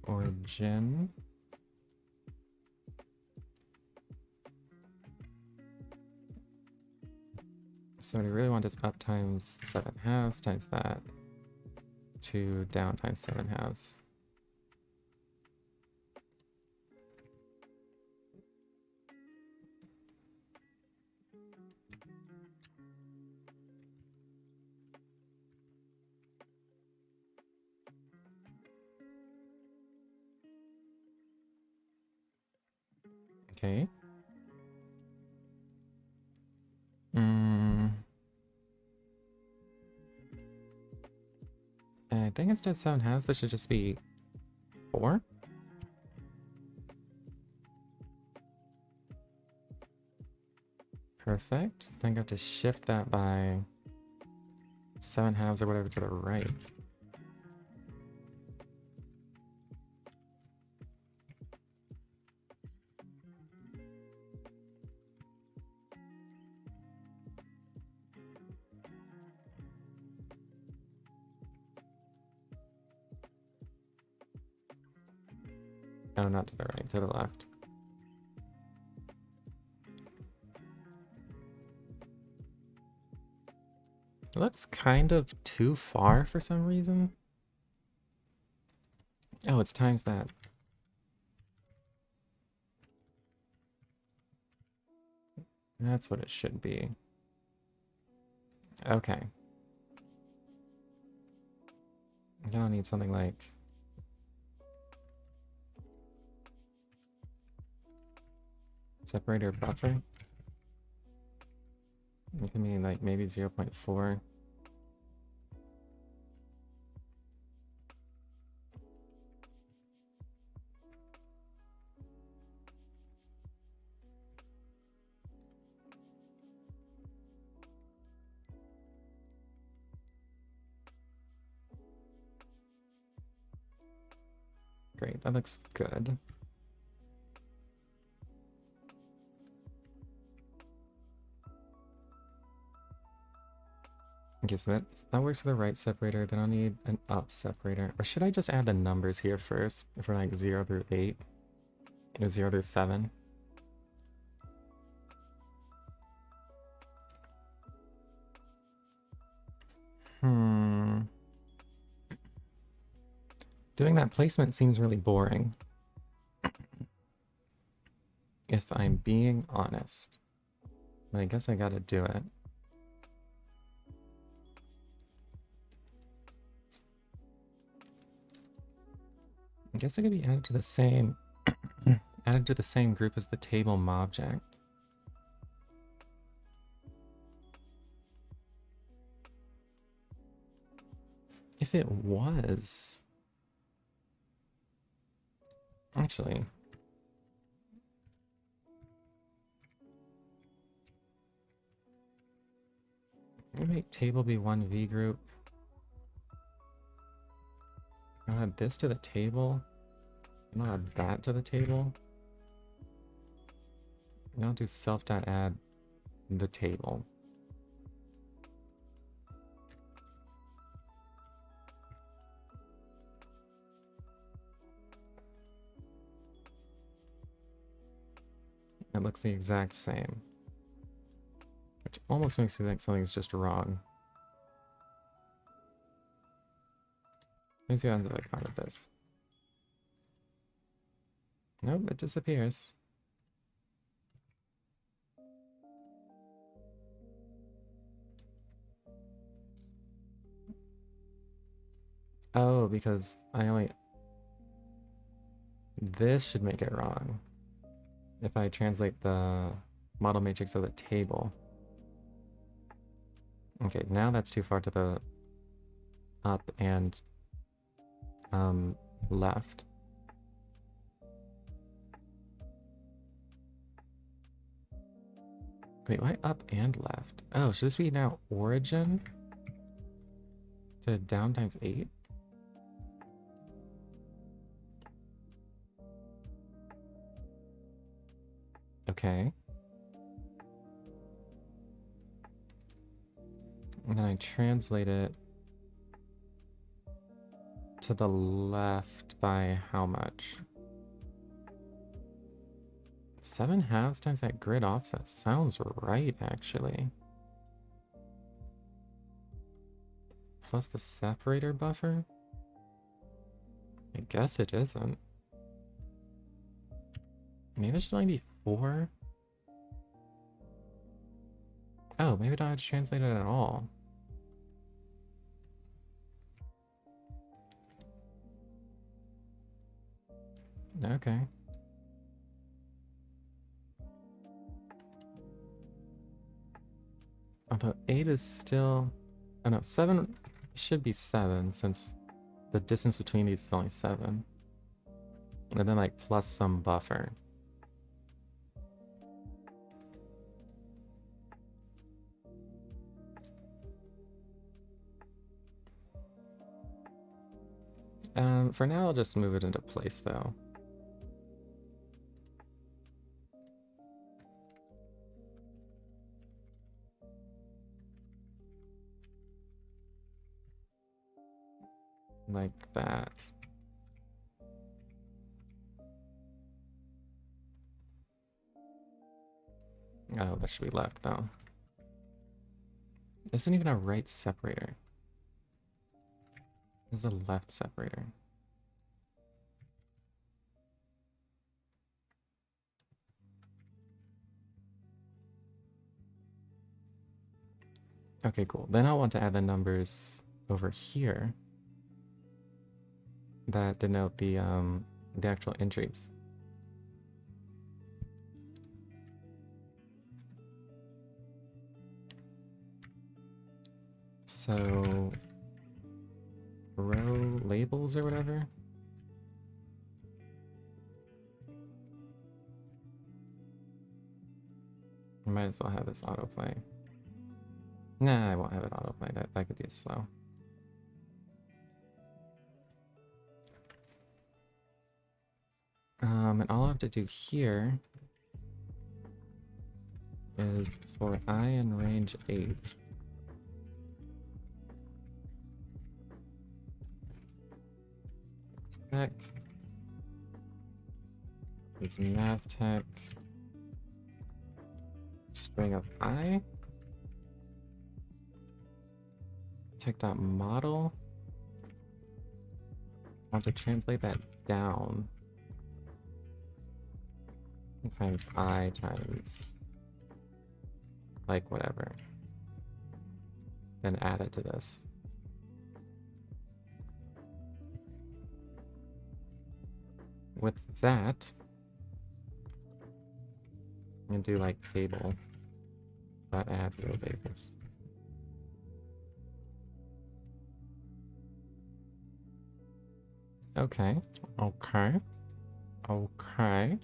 Origin. So what I really want is up times 7/2 times that to down times 7/2. Okay. I think instead of 7/2, this should just be 4. Perfect. I think I have to shift that by 7/2 or whatever to the right. Oh, not to the right, to the left. It looks kind of too far for some reason. Oh, it's times that. That's what it should be. Okay. I'm gonna need something like Separator buffer. It can be like maybe 0.4. Great, that looks good. Okay, so that works for the right separator. Then I'll need an up separator. Or should I just add the numbers here first? For like 0 through 8? Or 0 through 7? Doing that placement seems really boring. If I'm being honest. But I guess I gotta do it. I guess it could be added to the same group as the table object. If it was, actually, I'm gonna make table be one V group. I'll add this to the table. And I'll add that to the table. And I'll do self.add the table. It looks the exact same. Which almost makes me think something's just wrong. Let me see what I find with this. Nope, it disappears. Oh, because I only... This should make it wrong. If I translate the model matrix of the table. Okay, now that's too far to the up and left. Wait, why up and left? Oh, should this be now origin to down times 8? Okay. And then I translate it to the left by how much? 7/2 times that grid offset sounds right, actually. Plus the separator buffer? I guess it isn't. Maybe this should only be 4? Oh, maybe I don't have to translate it at all. Okay. Although 8 is still... Oh no, 7 should be 7 since the distance between these is only 7. And then like plus some buffer. For now, I'll just move it into place, though. Like that. Oh, that should be left, though. This isn't even a right separator. This is a left separator. Okay, cool. Then I'll want to add the numbers over here that denote the actual entries. So, row labels or whatever. I might as well have this autoplay. Nah, I won't have it autoplay. That could be slow. And all I have to do here is for I in range 8. Tech is math tech. String of I. Tech.model. I want to translate that down. Times I times like whatever. Then add it to this. With that, I'm gonna do like table, but add row labels. Okay, okay, okay.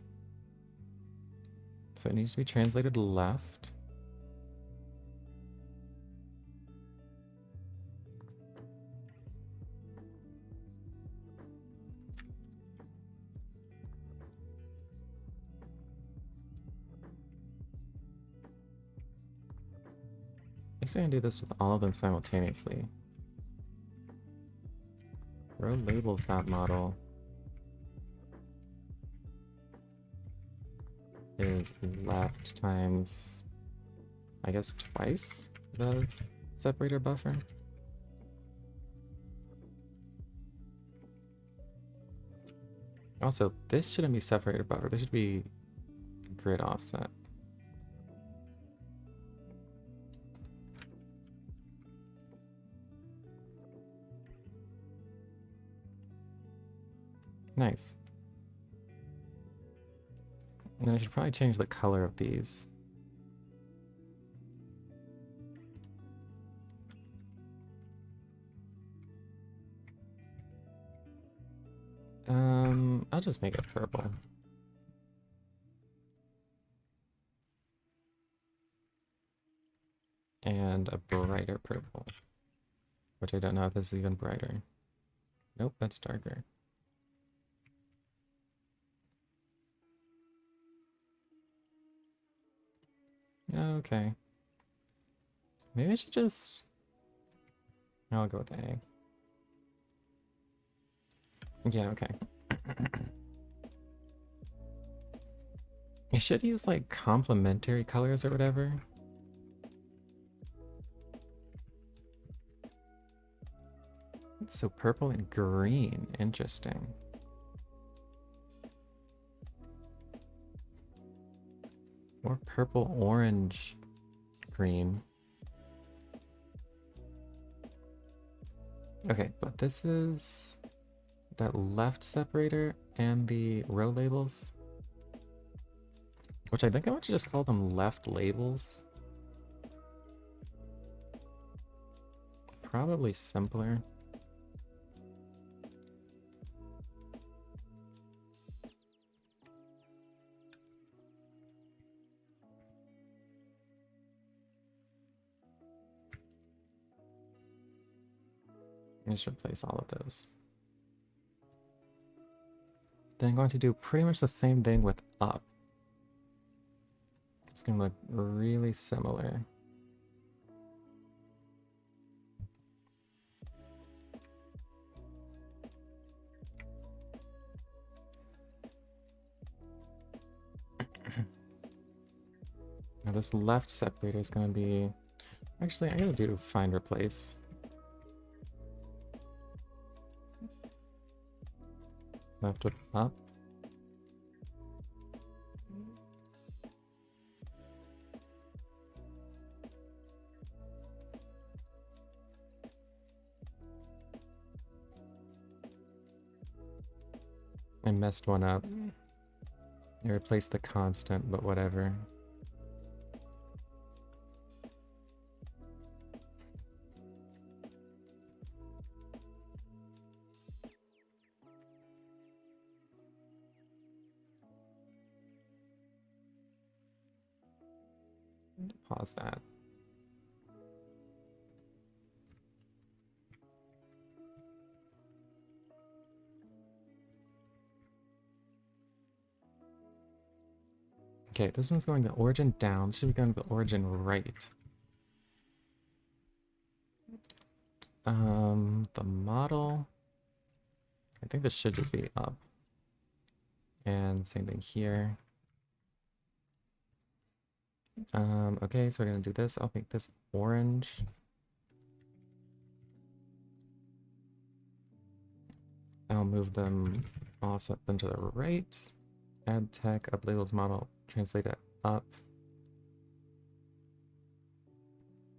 So it needs to be translated left. Actually, I'm gonna do this with all of them simultaneously. Row labels model is left times, I guess, twice the separator buffer. Also, this shouldn't be separator buffer. This should be grid offset. Nice. And then I should probably change the color of these. I'll just make it purple. And a brighter purple. Which I don't know if this is even brighter. Nope, that's darker. Okay. Maybe I should just... I'll go with A. Yeah, okay. I should use like complementary colors or whatever. So purple and green, interesting. Or purple, orange, green. Okay, but this is that left separator and the row labels, which I think I want to just call them left labels. Probably simpler. I should place all of those. Then I'm going to do pretty much the same thing with up. It's going to look really similar. Now this left separator is going to be... Actually, I'm going to do find replace. Left with up. I messed one up. I replaced the constant, but whatever. pause that. Okay, this one's going the origin down. Should be going the origin right. The model. I think this should just be up. And same thing here. Okay, so we're gonna do this. I'll make this orange. I'll move them offset them to the right. Add tech, up labels model, translate it up.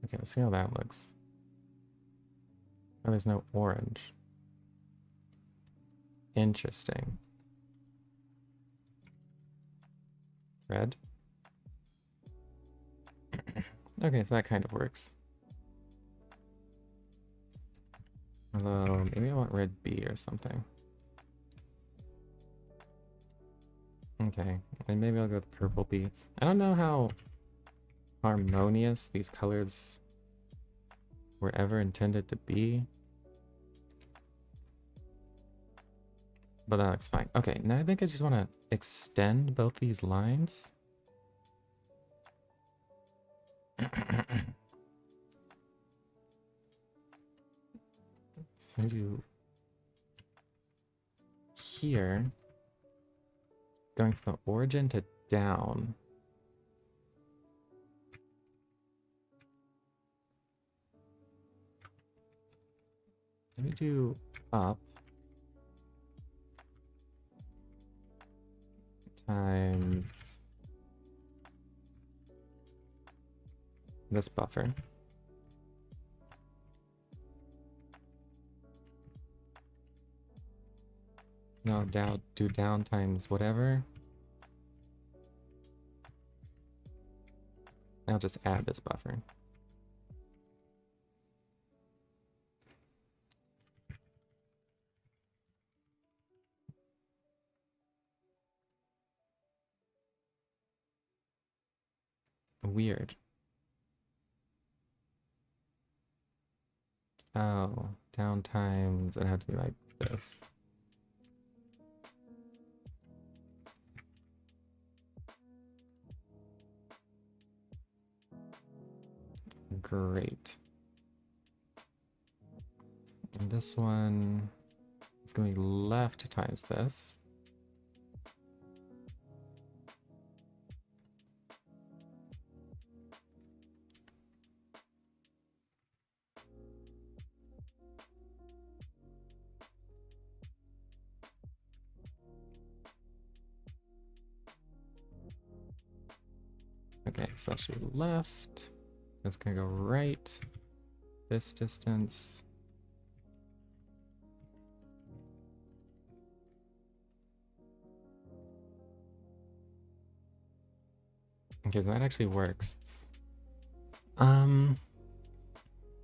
Okay, let's see how that looks. Oh, there's no orange. Interesting. Red? Okay, so that kind of works. Although, maybe I want red B or something. Okay, then maybe I'll go with purple B. I don't know how harmonious these colors were ever intended to be. But that looks fine. Okay, now I think I just want to extend both these lines. So do here, going from the origin to down. Let me do up times this buffer. No, down, do down times whatever. I'll just add this buffer. Weird. Oh, down times, it had to be like this. Great. And this one is going to be left times this. Okay, so that should be left. That's gonna go right. This distance. Okay, so that actually works.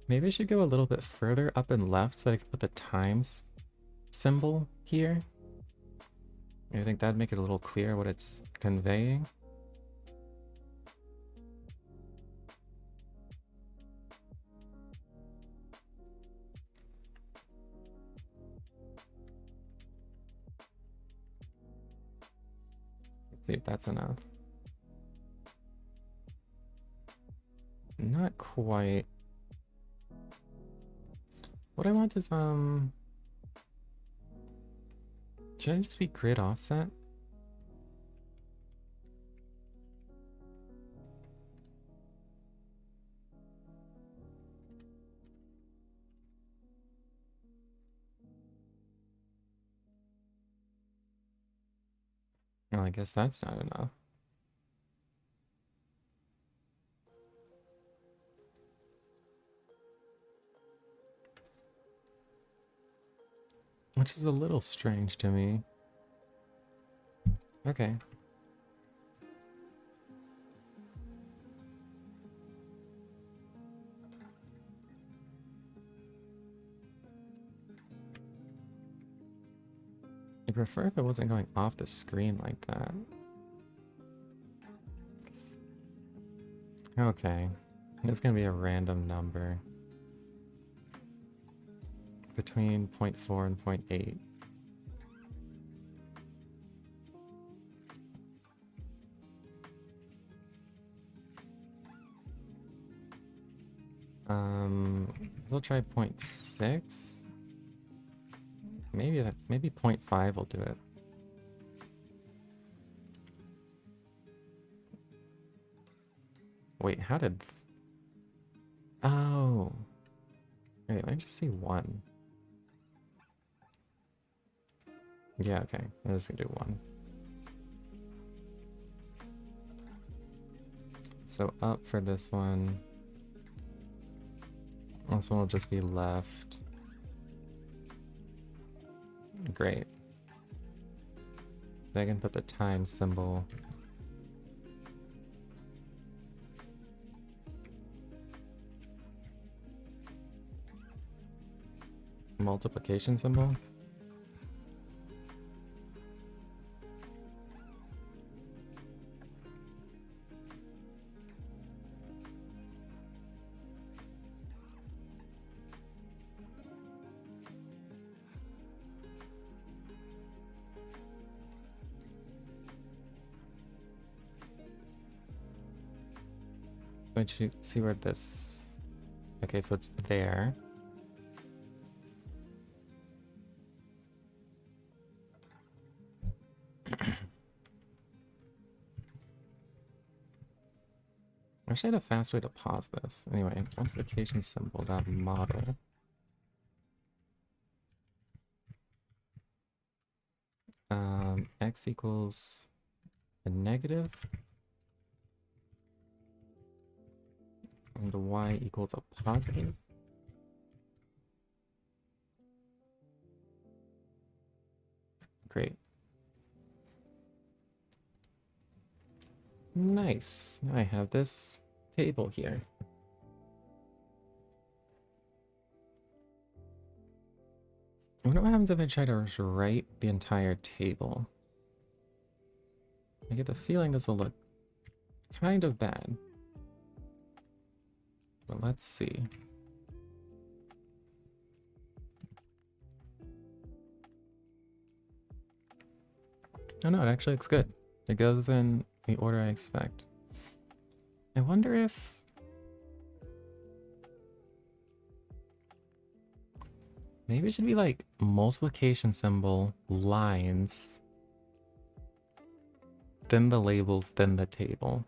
Maybe I should go a little bit further up and left so that I can put the times symbol here. I think that'd make it a little clearer what it's conveying. Let's see if that's enough. Not quite. What I want is, should I just be grid offset? Well, I guess that's not enough. Which is a little strange to me. Okay. I prefer if it wasn't going off the screen like that. Okay. It's gonna be a random number. Between 0.4 and 0.8. We'll try 0.6. Maybe 0.5 will do it. Wait, how did... Oh. Wait, let me just see 1. Yeah, okay. I'm just gonna do 1. So up for this one. This one will just be left. Great. Then I can put the time symbol. Multiplication symbol. Let's see where this... Okay, so it's there. I wish I had a fast way to pause this. Anyway, multiplication symbol dot model. X equals a negative. And y equals a positive. Great. Nice. Now I have this table here. I wonder what happens if I try to just write the entire table. I get the feeling this will look kind of bad. But let's see. Oh no, it actually looks good. It goes in the order I expect. I wonder if... Maybe it should be like multiplication symbol, lines, then the labels, then the table.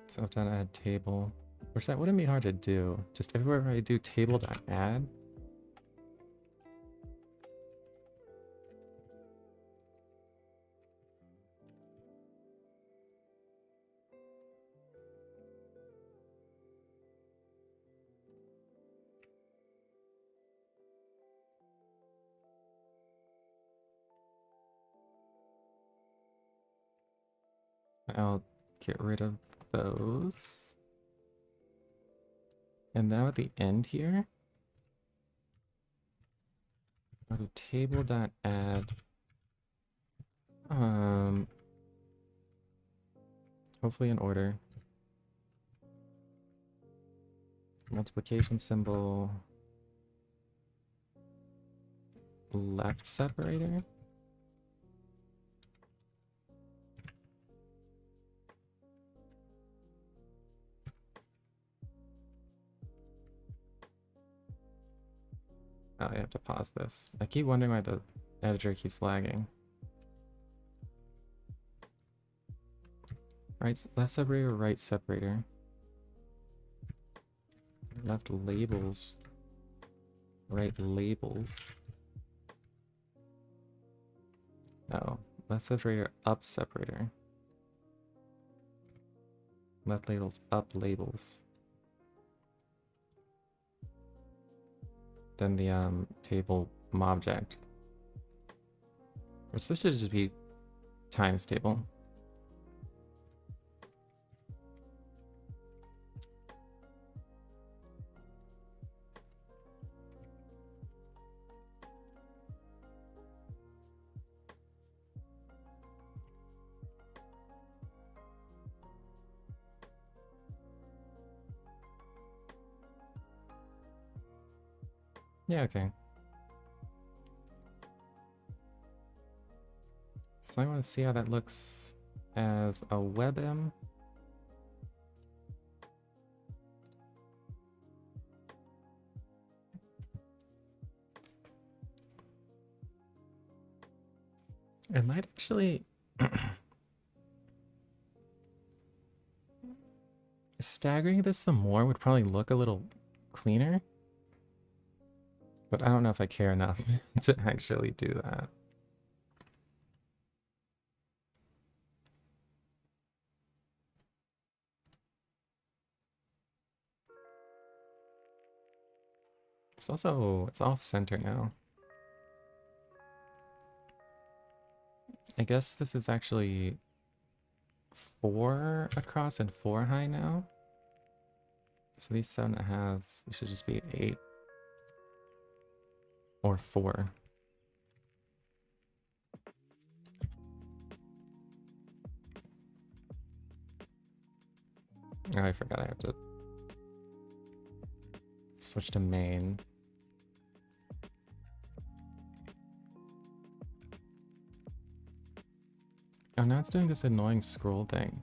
So I've done add table, which that wouldn't be hard to do. Just everywhere I do table.add. I'll get rid of those. And now at the end here, go to table.add. Hopefully in order. Multiplication symbol. Left separator. Oh, I have to pause this. I keep wondering why the editor keeps lagging. Right, left separator, right separator. Left labels. Right labels. Oh, left separator, up separator. Left labels, up labels. Then the table object. Which this should just be times table. Yeah, okay. So I want to see how that looks as a WebM. It might actually... Staggering this some more would probably look a little cleaner. But I don't know if I care enough to actually do that. It's off center now. I guess this is actually 4 across and 4 high now. So these 7.5s, they should just be 8 or 4. Oh, I forgot I have to switch to main. Oh, now it's doing this annoying scroll thing.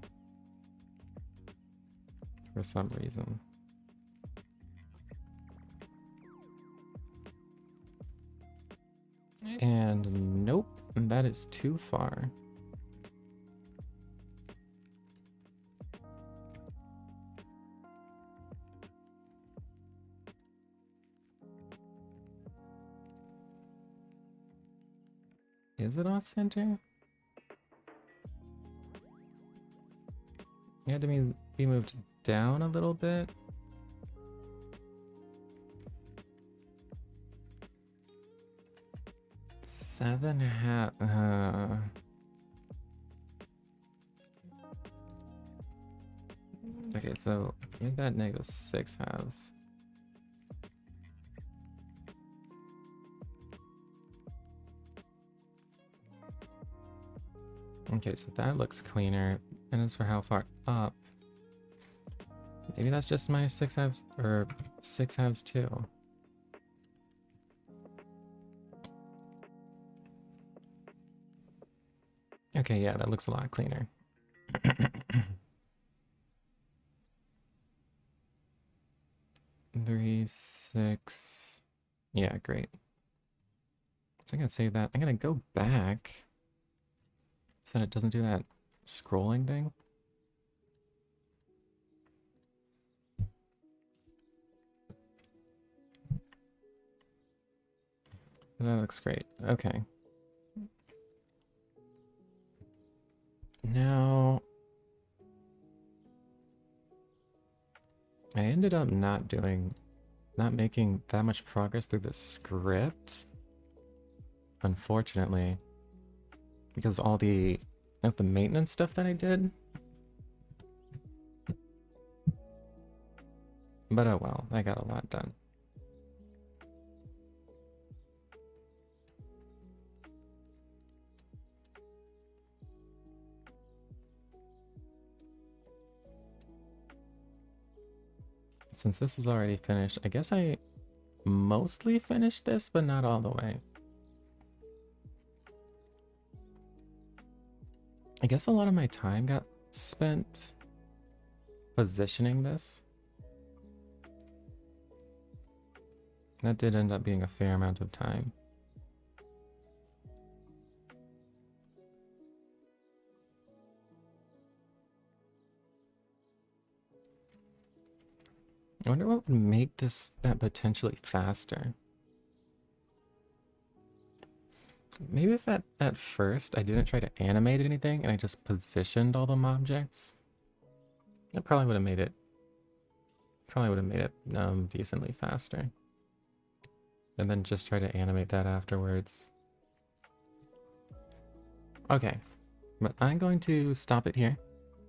For some reason. And nope, that is too far. Is it off center? You had to be moved down a little bit. Seven half. Okay, so make that -6 halves. Okay, so that looks cleaner. And as for how far up, maybe that's just my 6 halves or 6 halves too. Okay, yeah, that looks a lot cleaner. 3, 6. Yeah, great. So I'm gonna save that. I'm gonna go back so that it doesn't do that scrolling thing. That looks great. Okay. Now, I ended up not making that much progress through the script, unfortunately, because of all the maintenance stuff that I did. But oh well, I got a lot done. Since this is already finished, I guess I mostly finished this, but not all the way. I guess a lot of my time got spent positioning this. That did end up being a fair amount of time. I wonder what would make this potentially faster. Maybe if at first I didn't try to animate anything and I just positioned all the objects, that probably would have made it decently faster. And then just try to animate that afterwards. Okay, but I'm going to stop it here.